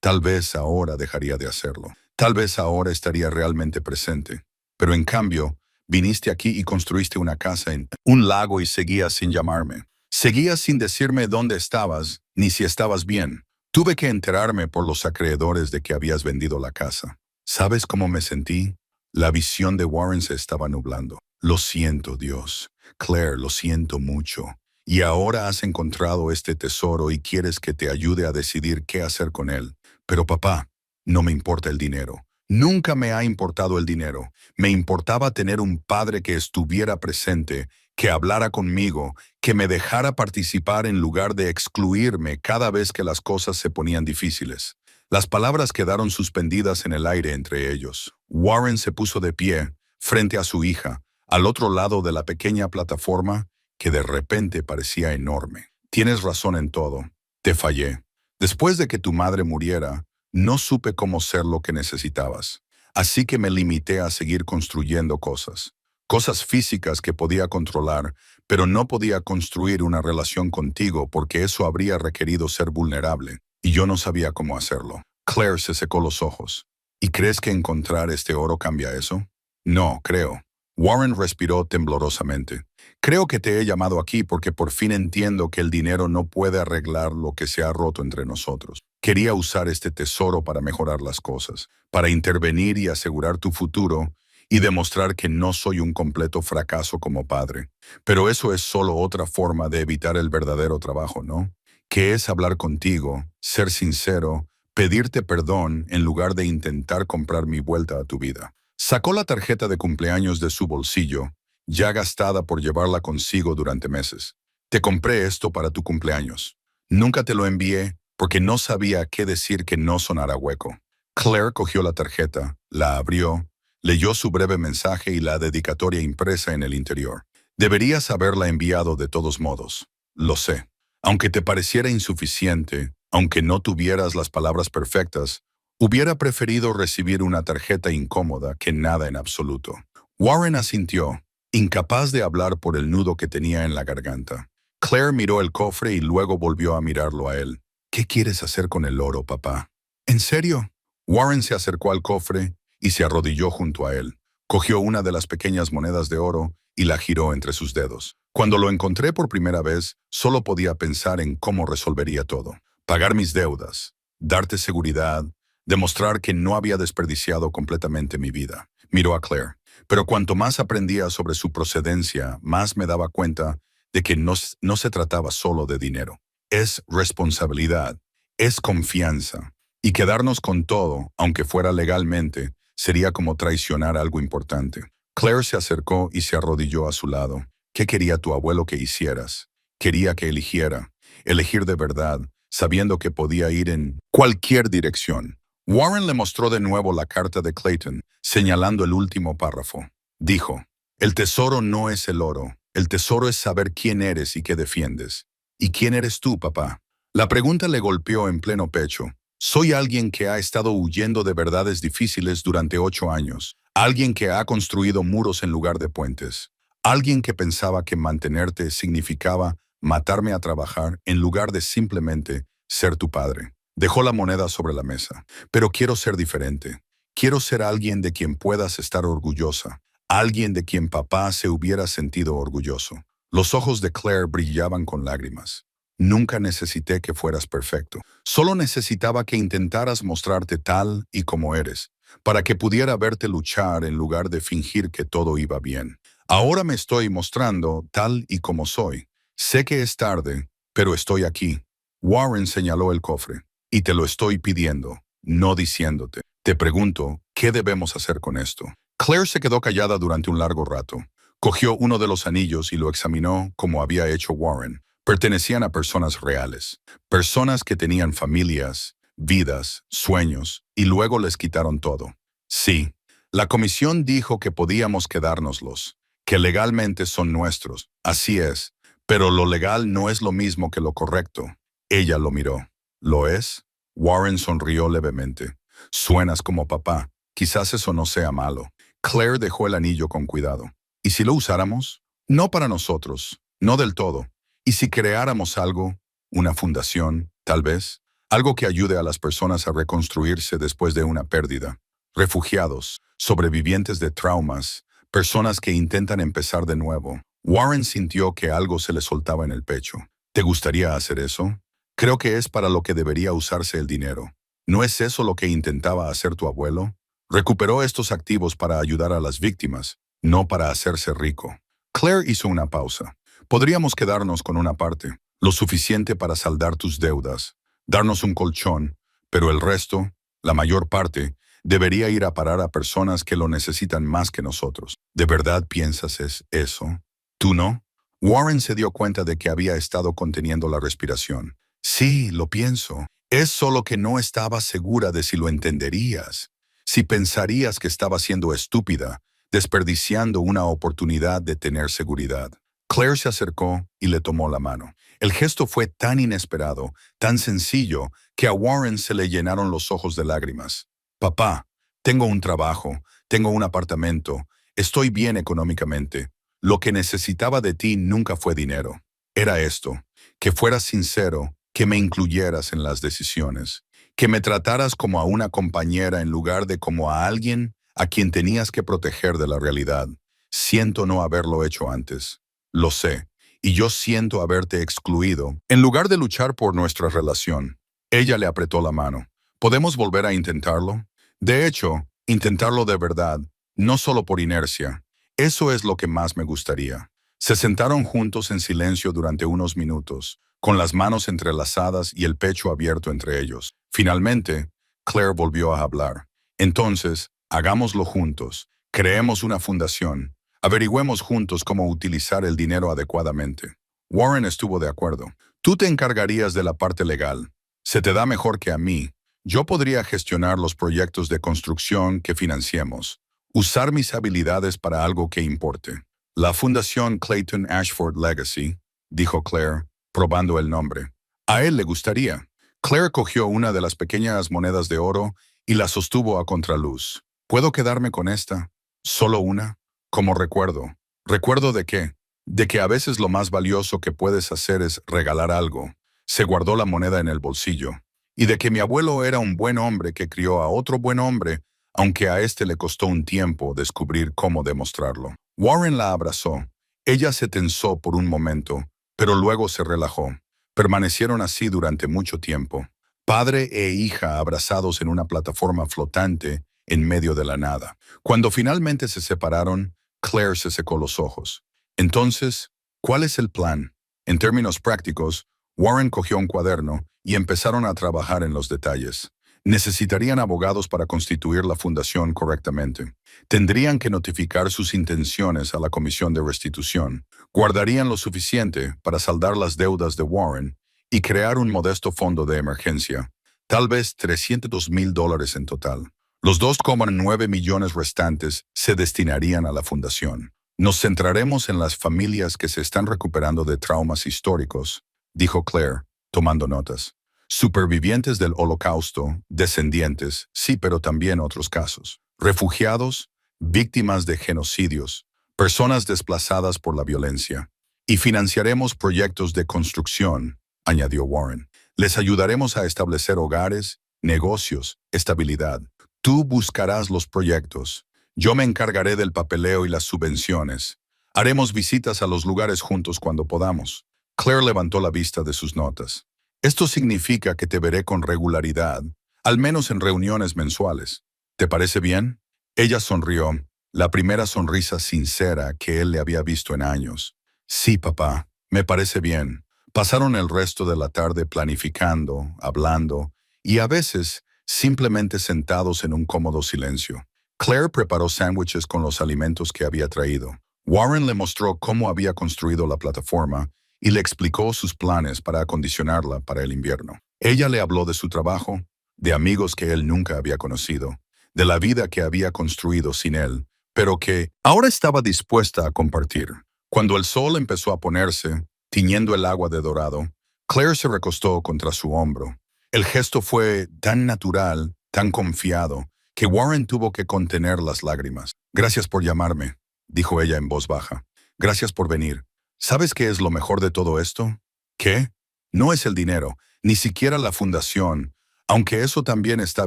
tal vez ahora dejaría de hacerlo. Tal vez ahora estaría realmente presente. Pero en cambio, viniste aquí y construiste una casa en un lago y seguías sin llamarme. Seguías sin decirme dónde estabas, ni si estabas bien. Tuve que enterarme por los acreedores de que habías vendido la casa. ¿Sabes cómo me sentí? La visión de Warren se estaba nublando. Lo siento, Dios. Claire, lo siento mucho. Y ahora has encontrado este tesoro y quieres que te ayude a decidir qué hacer con él. Pero papá, no me importa el dinero. Nunca me ha importado el dinero. Me importaba tener un padre que estuviera presente, que hablara conmigo, que me dejara participar en lugar de excluirme cada vez que las cosas se ponían difíciles. Las palabras quedaron suspendidas en el aire entre ellos. Warren se puso de pie, frente a su hija, al otro lado de la pequeña plataforma, que de repente parecía enorme. Tienes razón en todo. Te fallé. Después de que tu madre muriera, no supe cómo ser lo que necesitabas. Así que me limité a seguir construyendo cosas. Cosas físicas que podía controlar, pero no podía construir una relación contigo porque eso habría requerido ser vulnerable, y yo no sabía cómo hacerlo. Claire se secó los ojos. ¿Y crees que encontrar este oro cambia eso? No, creo. Warren respiró temblorosamente. Creo que te he llamado aquí porque por fin entiendo que el dinero no puede arreglar lo que se ha roto entre nosotros. Quería usar este tesoro para mejorar las cosas, para intervenir y asegurar tu futuro y demostrar que no soy un completo fracaso como padre. Pero eso es solo otra forma de evitar el verdadero trabajo, ¿no? Que es hablar contigo, ser sincero, pedirte perdón en lugar de intentar comprar mi vuelta a tu vida. Sacó la tarjeta de cumpleaños de su bolsillo, ya gastada por llevarla consigo durante meses. Te compré esto para tu cumpleaños. Nunca te lo envié porque no sabía qué decir que no sonara hueco. Claire cogió la tarjeta, la abrió, leyó su breve mensaje y la dedicatoria impresa en el interior. Deberías haberla enviado de todos modos. Lo sé. Aunque te pareciera insuficiente, aunque no tuvieras las palabras perfectas, hubiera preferido recibir una tarjeta incómoda que nada en absoluto. Warren asintió, incapaz de hablar por el nudo que tenía en la garganta. Claire miró el cofre y luego volvió a mirarlo a él. ¿Qué quieres hacer con el oro, papá? ¿En serio? Warren se acercó al cofre y se arrodilló junto a él. Cogió una de las pequeñas monedas de oro y la giró entre sus dedos. Cuando lo encontré por primera vez, solo podía pensar en cómo resolvería todo. Pagar mis deudas, darte seguridad, demostrar que no había desperdiciado completamente mi vida. Miró a Claire. Pero cuanto más aprendía sobre su procedencia, más me daba cuenta de que no se trataba solo de dinero. Es responsabilidad, es confianza. Y quedarnos con todo, aunque fuera legalmente, sería como traicionar algo importante. Claire se acercó y se arrodilló a su lado. ¿Qué quería tu abuelo que hicieras? Quería que eligiera. Elegir de verdad, sabiendo que podía ir en cualquier dirección. Warren le mostró de nuevo la carta de Clayton, señalando el último párrafo. Dijo, el tesoro no es el oro, el tesoro es saber quién eres y qué defiendes. ¿Y quién eres tú, papá? La pregunta le golpeó en pleno pecho. Soy alguien que ha estado huyendo de verdades difíciles durante 8 años. Alguien que ha construido muros en lugar de puentes. Alguien que pensaba que mantenerte significaba matarme a trabajar en lugar de simplemente ser tu padre. Dejó la moneda sobre la mesa. Pero quiero ser diferente. Quiero ser alguien de quien puedas estar orgullosa. Alguien de quien papá se hubiera sentido orgulloso. Los ojos de Claire brillaban con lágrimas. Nunca necesité que fueras perfecto. Solo necesitaba que intentaras mostrarte tal y como eres, para que pudiera verte luchar en lugar de fingir que todo iba bien. Ahora me estoy mostrando tal y como soy. Sé que es tarde, pero estoy aquí. Warren señaló el cofre. Y te lo estoy pidiendo, no diciéndote. Te pregunto, ¿qué debemos hacer con esto? Claire se quedó callada durante un largo rato. Cogió uno de los anillos y lo examinó como había hecho Warren. Pertenecían a personas reales, personas que tenían familias, vidas, sueños, y luego les quitaron todo. Sí, la comisión dijo que podíamos quedárnoslos, que legalmente son nuestros, así es, pero lo legal no es lo mismo que lo correcto. Ella lo miró. ¿Lo es? Warren sonrió levemente. Suenas como papá. Quizás eso no sea malo. Claire dejó el anillo con cuidado. ¿Y si lo usáramos? No para nosotros, no del todo. ¿Y si creáramos algo? Una fundación, tal vez. Algo que ayude a las personas a reconstruirse después de una pérdida. Refugiados, sobrevivientes de traumas, personas que intentan empezar de nuevo. Warren sintió que algo se le soltaba en el pecho. ¿Te gustaría hacer eso? Creo que es para lo que debería usarse el dinero. ¿No es eso lo que intentaba hacer tu abuelo? Recuperó estos activos para ayudar a las víctimas, no para hacerse rico. Claire hizo una pausa. Podríamos quedarnos con una parte, lo suficiente para saldar tus deudas, darnos un colchón, pero el resto, la mayor parte, debería ir a parar a personas que lo necesitan más que nosotros. ¿De verdad piensas es eso? ¿Tú no? Warren se dio cuenta de que había estado conteniendo la respiración. Sí, lo pienso. Es solo que no estaba segura de si lo entenderías. Si pensarías que estaba siendo estúpida, desperdiciando una oportunidad de tener seguridad. Claire se acercó y le tomó la mano. El gesto fue tan inesperado, tan sencillo, que a Warren se le llenaron los ojos de lágrimas. Papá, tengo un trabajo, tengo un apartamento, estoy bien económicamente. Lo que necesitaba de ti nunca fue dinero. Era esto, que fueras sincero, que me incluyeras en las decisiones, que me trataras como a una compañera en lugar de como a alguien a quien tenías que proteger de la realidad. Siento no haberlo hecho antes. Lo sé, y yo siento haberte excluido, en lugar de luchar por nuestra relación. Ella le apretó la mano. ¿Podemos volver a intentarlo? De hecho, intentarlo de verdad, no solo por inercia. Eso es lo que más me gustaría. Se sentaron juntos en silencio durante unos minutos, con las manos entrelazadas y el pecho abierto entre ellos. Finalmente, Claire volvió a hablar. Entonces, hagámoslo juntos. Creemos una fundación. Averigüemos juntos cómo utilizar el dinero adecuadamente. Warren estuvo de acuerdo. Tú te encargarías de la parte legal. Se te da mejor que a mí. Yo podría gestionar los proyectos de construcción que financiemos. Usar mis habilidades para algo que importe. La Fundación Clayton Ashford Legacy, dijo Claire, probando el nombre. A él le gustaría. Claire cogió una de las pequeñas monedas de oro y la sostuvo a contraluz. ¿Puedo quedarme con esta? ¿Solo una? Como recuerdo. ¿Recuerdo de qué? De que a veces lo más valioso que puedes hacer es regalar algo. Se guardó la moneda en el bolsillo. Y de que mi abuelo era un buen hombre que crió a otro buen hombre, aunque a este le costó un tiempo descubrir cómo demostrarlo. Warren la abrazó. Ella se tensó por un momento, pero luego se relajó. Permanecieron así durante mucho tiempo. Padre e hija abrazados en una plataforma flotante en medio de la nada. Cuando finalmente se separaron, Claire se secó los ojos. Entonces, ¿cuál es el plan? En términos prácticos, Warren cogió un cuaderno y empezaron a trabajar en los detalles. Necesitarían abogados para constituir la fundación correctamente. Tendrían que notificar sus intenciones a la Comisión de Restitución. Guardarían lo suficiente para saldar las deudas de Warren y crear un modesto fondo de emergencia, tal vez $300,000 en total. Los 2,9 millones restantes se destinarían a la fundación. Nos centraremos en las familias que se están recuperando de traumas históricos, dijo Claire, tomando notas. Supervivientes del Holocausto, descendientes, sí, pero también otros casos. Refugiados, víctimas de genocidios, personas desplazadas por la violencia. Y financiaremos proyectos de construcción, añadió Warren. Les ayudaremos a establecer hogares, negocios, estabilidad. Tú buscarás los proyectos. Yo me encargaré del papeleo y las subvenciones. Haremos visitas a los lugares juntos cuando podamos. Claire levantó la vista de sus notas. Esto significa que te veré con regularidad, al menos en reuniones mensuales. ¿Te parece bien? Ella sonrió, la primera sonrisa sincera que él le había visto en años. Sí, papá, me parece bien. Pasaron el resto de la tarde planificando, hablando, y a veces simplemente sentados en un cómodo silencio. Claire preparó sándwiches con los alimentos que había traído. Warren le mostró cómo había construido la plataforma y le explicó sus planes para acondicionarla para el invierno. Ella le habló de su trabajo, de amigos que él nunca había conocido, de la vida que había construido sin él, pero que ahora estaba dispuesta a compartir. Cuando el sol empezó a ponerse, tiñendo el agua de dorado, Claire se recostó contra su hombro. El gesto fue tan natural, tan confiado, que Warren tuvo que contener las lágrimas. Gracias por llamarme, dijo ella en voz baja. Gracias por venir. ¿Sabes qué es lo mejor de todo esto? ¿Qué? No es el dinero, ni siquiera la fundación, aunque eso también está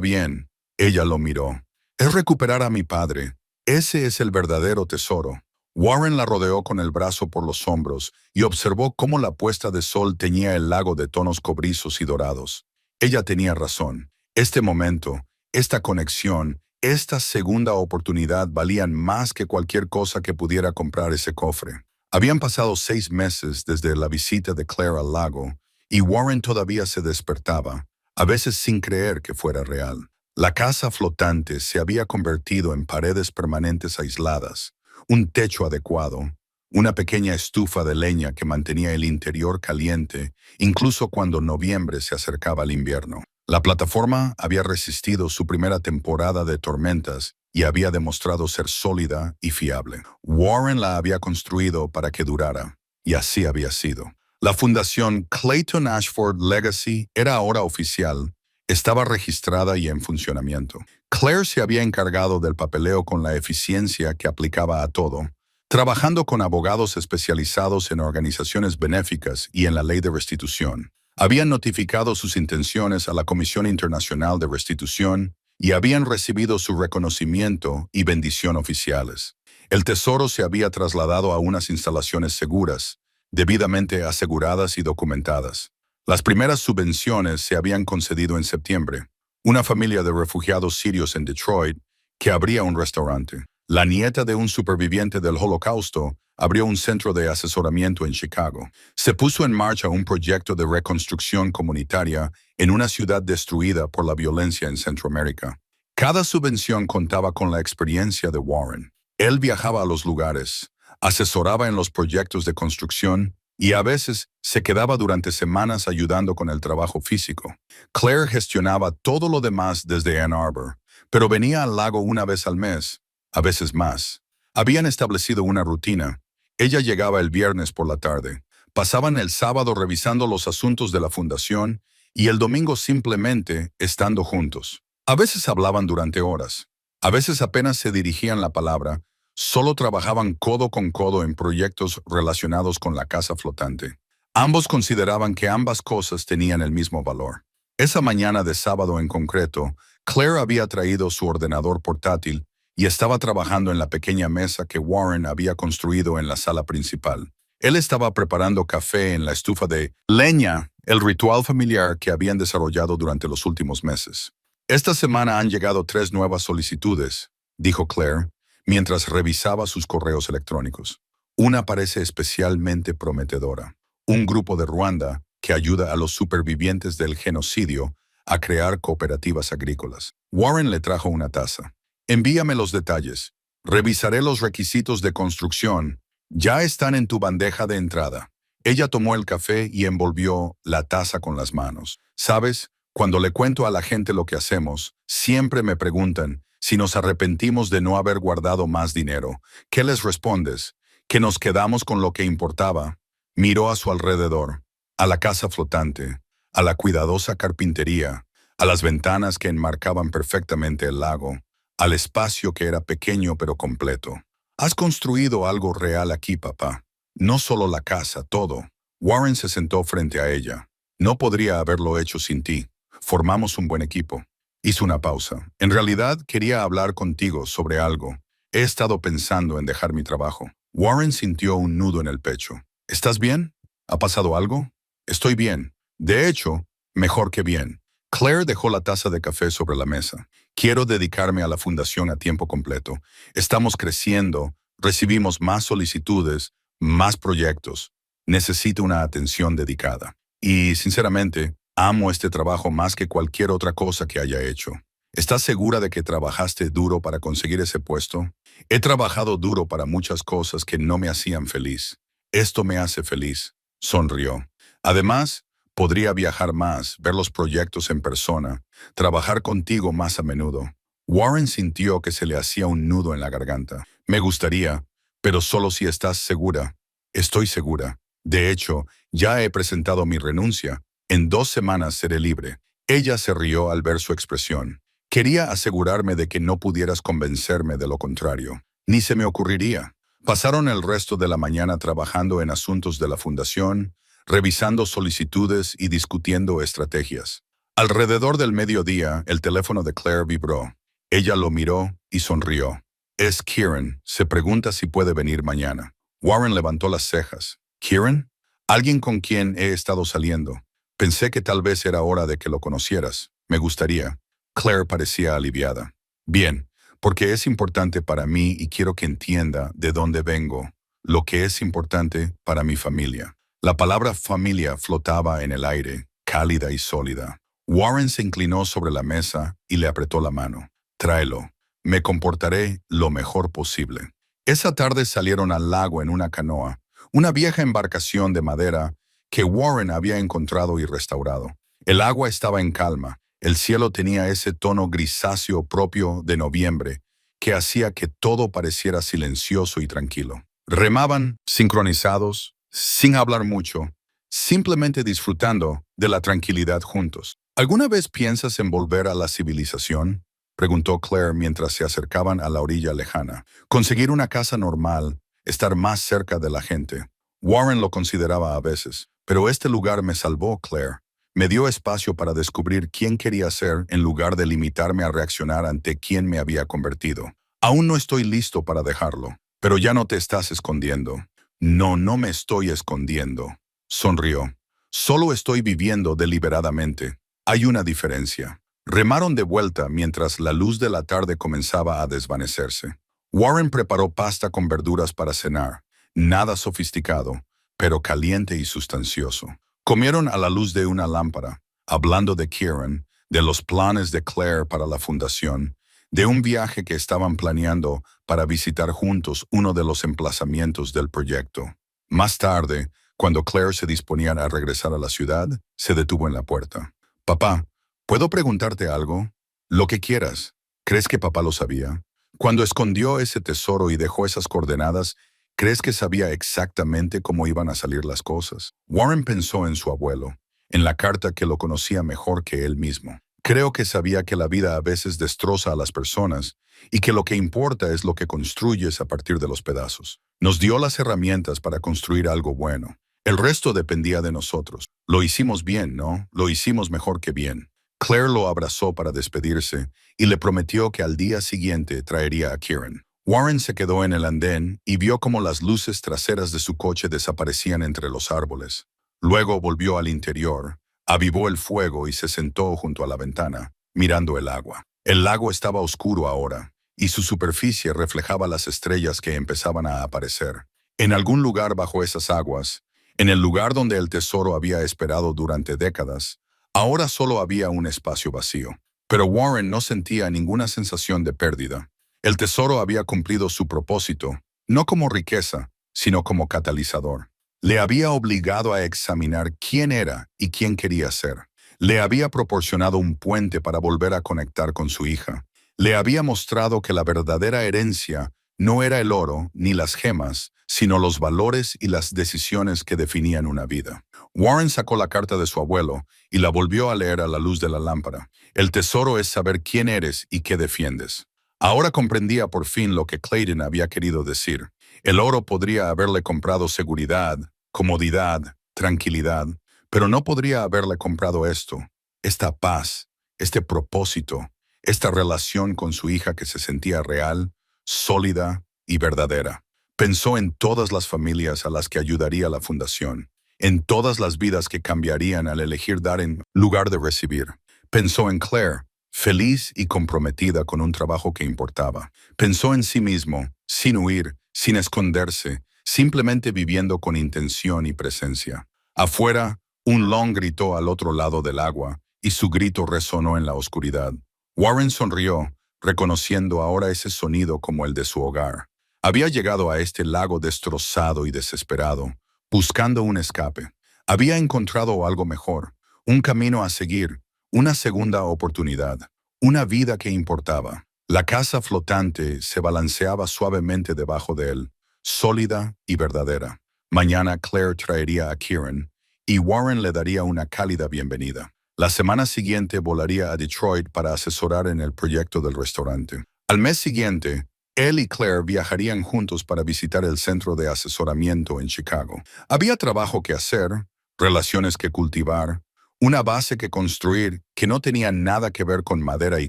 bien. Ella lo miró. Es recuperar a mi padre. Ese es el verdadero tesoro. Warren la rodeó con el brazo por los hombros y observó cómo la puesta de sol teñía el lago de tonos cobrizos y dorados. Ella tenía razón. Este momento, esta conexión, esta segunda oportunidad valían más que cualquier cosa que pudiera comprar ese cofre. Habían pasado 6 meses desde la visita de Claire al lago, y Warren todavía se despertaba, a veces sin creer que fuera real. La casa flotante se había convertido en paredes permanentes aisladas, un techo adecuado, una pequeña estufa de leña que mantenía el interior caliente, incluso cuando noviembre se acercaba al invierno. La plataforma había resistido su primera temporada de tormentas y había demostrado ser sólida y fiable. Warren la había construido para que durara, y así había sido. La fundación Clayton Ashford Legacy era ahora oficial, estaba registrada y en funcionamiento. Claire se había encargado del papeleo con la eficiencia que aplicaba a todo, trabajando con abogados especializados en organizaciones benéficas y en la ley de restitución. Habían notificado sus intenciones a la Comisión Internacional de Restitución y habían recibido su reconocimiento y bendición oficiales. El tesoro se había trasladado a unas instalaciones seguras, debidamente aseguradas y documentadas. Las primeras subvenciones se habían concedido en septiembre. Una familia de refugiados sirios en Detroit que abría un restaurante. La nieta de un superviviente del Holocausto abrió un centro de asesoramiento en Chicago. Se puso en marcha un proyecto de reconstrucción comunitaria en una ciudad destruida por la violencia en Centroamérica. Cada subvención contaba con la experiencia de Warren. Él viajaba a los lugares, asesoraba en los proyectos de construcción y a veces se quedaba durante semanas ayudando con el trabajo físico. Claire gestionaba todo lo demás desde Ann Arbor, pero venía al lago una vez al mes, a veces más. Habían establecido una rutina. Ella llegaba el viernes por la tarde, pasaban el sábado revisando los asuntos de la fundación y el domingo simplemente estando juntos. A veces hablaban durante horas, a veces apenas se dirigían la palabra, solo trabajaban codo con codo en proyectos relacionados con la casa flotante. Ambos consideraban que ambas cosas tenían el mismo valor. Esa mañana de sábado en concreto, Claire había traído su ordenador portátil y estaba trabajando en la pequeña mesa que Warren había construido en la sala principal. Él estaba preparando café en la estufa de leña, el ritual familiar que habían desarrollado durante los últimos meses. Esta semana han llegado 3 nuevas solicitudes, dijo Claire, mientras revisaba sus correos electrónicos. Una parece especialmente prometedora. Un grupo de Ruanda que ayuda a los supervivientes del genocidio a crear cooperativas agrícolas. Warren le trajo una taza. Envíame los detalles. Revisaré los requisitos de construcción. Ya están en tu bandeja de entrada. Ella tomó el café y envolvió la taza con las manos. ¿Sabes? Cuando le cuento a la gente lo que hacemos, siempre me preguntan si nos arrepentimos de no haber guardado más dinero. ¿Qué les respondes? Que nos quedamos con lo que importaba. Miró a su alrededor, a la casa flotante, a la cuidadosa carpintería, a las ventanas que enmarcaban perfectamente el lago, al espacio que era pequeño pero completo. Has construido algo real aquí, papá. No solo la casa, todo. Warren se sentó frente a ella. No podría haberlo hecho sin ti. Formamos un buen equipo. Hizo una pausa. En realidad, quería hablar contigo sobre algo. He estado pensando en dejar mi trabajo. Warren sintió un nudo en el pecho. ¿Estás bien? ¿Ha pasado algo? Estoy bien. De hecho, mejor que bien. Claire dejó la taza de café sobre la mesa. Quiero dedicarme a la fundación a tiempo completo. Estamos creciendo, recibimos más solicitudes, más proyectos. Necesito una atención dedicada. Y, sinceramente, amo este trabajo más que cualquier otra cosa que haya hecho. ¿Estás segura de que trabajaste duro para conseguir ese puesto? He trabajado duro para muchas cosas que no me hacían feliz. Esto me hace feliz. Sonrió. Además, podría viajar más, ver los proyectos en persona, trabajar contigo más a menudo. Warren sintió que se le hacía un nudo en la garganta. Me gustaría, pero solo si estás segura. Estoy segura. De hecho, ya he presentado mi renuncia. En 2 semanas seré libre. Ella se rió al ver su expresión. Quería asegurarme de que no pudieras convencerme de lo contrario. Ni se me ocurriría. Pasaron el resto de la mañana trabajando en asuntos de la fundación, revisando solicitudes y discutiendo estrategias. Alrededor del mediodía, el teléfono de Claire vibró. Ella lo miró y sonrió. Es Kieran. Se pregunta si puede venir mañana. Warren levantó las cejas. ¿Kieran? Alguien con quien he estado saliendo. Pensé que tal vez era hora de que lo conocieras. Me gustaría. Claire parecía aliviada. Bien, porque es importante para mí y quiero que entienda de dónde vengo, lo que es importante para mi familia. La palabra familia flotaba en el aire, cálida y sólida. Warren se inclinó sobre la mesa y le apretó la mano. Tráelo. Me comportaré lo mejor posible. Esa tarde salieron al lago en una canoa, una vieja embarcación de madera que Warren había encontrado y restaurado. El agua estaba en calma. El cielo tenía ese tono grisáceo propio de noviembre, que hacía que todo pareciera silencioso y tranquilo. Remaban, sincronizados, sin hablar mucho, simplemente disfrutando de la tranquilidad juntos. ¿Alguna vez piensas en volver a la civilización?, preguntó Claire mientras se acercaban a la orilla lejana. Conseguir una casa normal, estar más cerca de la gente. Warren lo consideraba a veces, pero este lugar me salvó, Claire. Me dio espacio para descubrir quién quería ser en lugar de limitarme a reaccionar ante quién me había convertido. Aún no estoy listo para dejarlo, pero ya no te estás escondiendo. No, no me estoy escondiendo. Sonrió. Solo estoy viviendo deliberadamente. Hay una diferencia. Remaron de vuelta mientras la luz de la tarde comenzaba a desvanecerse. Warren preparó pasta con verduras para cenar. Nada sofisticado, pero caliente y sustancioso. Comieron a la luz de una lámpara, hablando de Kieran, de los planes de Claire para la fundación, de un viaje que estaban planeando para visitar juntos uno de los emplazamientos del proyecto. Más tarde, cuando Claire se disponía a regresar a la ciudad, se detuvo en la puerta. «Papá, ¿puedo preguntarte algo? Lo que quieras». ¿Crees que papá lo sabía? Cuando escondió ese tesoro y dejó esas coordenadas, ¿crees que sabía exactamente cómo iban a salir las cosas? Warren pensó en su abuelo, en la carta que lo conocía mejor que él mismo. Creo que sabía que la vida a veces destroza a las personas y que lo que importa es lo que construyes a partir de los pedazos. Nos dio las herramientas para construir algo bueno. El resto dependía de nosotros. Lo hicimos bien, ¿no? Lo hicimos mejor que bien. Claire lo abrazó para despedirse y le prometió que al día siguiente traería a Kieran. Warren se quedó en el andén y vio cómo las luces traseras de su coche desaparecían entre los árboles. Luego volvió al interior, avivó el fuego y se sentó junto a la ventana, mirando el agua. El lago estaba oscuro ahora, y su superficie reflejaba las estrellas que empezaban a aparecer. En algún lugar bajo esas aguas, en el lugar donde el tesoro había esperado durante décadas, ahora solo había un espacio vacío. Pero Warren no sentía ninguna sensación de pérdida. El tesoro había cumplido su propósito, no como riqueza, sino como catalizador. Le había obligado a examinar quién era y quién quería ser. Le había proporcionado un puente para volver a conectar con su hija. Le había mostrado que la verdadera herencia no era el oro ni las gemas, sino los valores y las decisiones que definían una vida. Warren sacó la carta de su abuelo y la volvió a leer a la luz de la lámpara. El tesoro es saber quién eres y qué defiendes. Ahora comprendía por fin lo que Clayton había querido decir. El oro podría haberle comprado seguridad, comodidad, tranquilidad, pero no podría haberle comprado esto, esta paz, este propósito, esta relación con su hija que se sentía real, sólida y verdadera. Pensó en todas las familias a las que ayudaría la fundación, en todas las vidas que cambiarían al elegir dar en lugar de recibir. Pensó en Claire, feliz y comprometida con un trabajo que importaba. Pensó en sí mismo, sin huir, sin esconderse, simplemente viviendo con intención y presencia. Afuera, un Long gritó al otro lado del agua, y su grito resonó en la oscuridad. Warren sonrió, reconociendo ahora ese sonido como el de su hogar. Había llegado a este lago destrozado y desesperado, buscando un escape. Había encontrado algo mejor, un camino a seguir, una segunda oportunidad, una vida que importaba. La casa flotante se balanceaba suavemente debajo de él, sólida y verdadera. Mañana Claire traería a Kieran, y Warren le daría una cálida bienvenida. La semana siguiente volaría a Detroit para asesorar en el proyecto del restaurante. Al mes siguiente, él y Claire viajarían juntos para visitar el centro de asesoramiento en Chicago. Había trabajo que hacer, relaciones que cultivar, una base que construir que no tenía nada que ver con madera y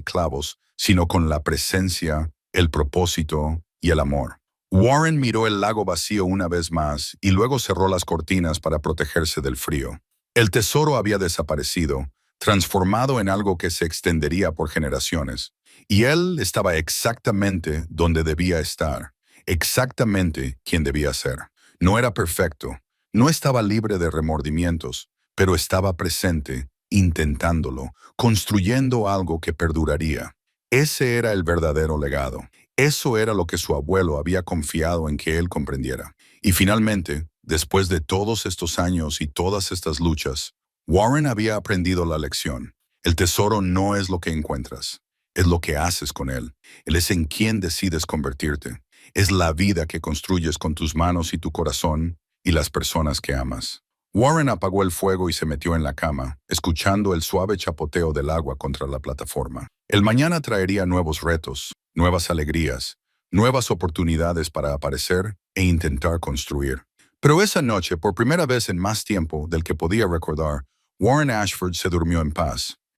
clavos, sino con la presencia, el propósito y el amor. Warren miró el lago vacío una vez más y luego cerró las cortinas para protegerse del frío. El tesoro había desaparecido, transformado en algo que se extendería por generaciones. Y él estaba exactamente donde debía estar, exactamente quien debía ser. No era perfecto, no estaba libre de remordimientos, pero estaba presente, intentándolo, construyendo algo que perduraría. Ese era el verdadero legado. Eso era lo que su abuelo había confiado en que él comprendiera. Y finalmente, después de todos estos años y todas estas luchas, Warren había aprendido la lección. El tesoro no es lo que encuentras, es lo que haces con él. Él es en quien decides convertirte. Es la vida que construyes con tus manos y tu corazón y las personas que amas. Warren apagó el fuego y se metió en la cama, escuchando el suave chapoteo del agua contra la plataforma. El mañana traería nuevos retos, nuevas alegrías, nuevas oportunidades para aparecer e intentar construir. Pero esa noche, por primera vez en más tiempo del que podía recordar, Warren Ashford se durmió en paz.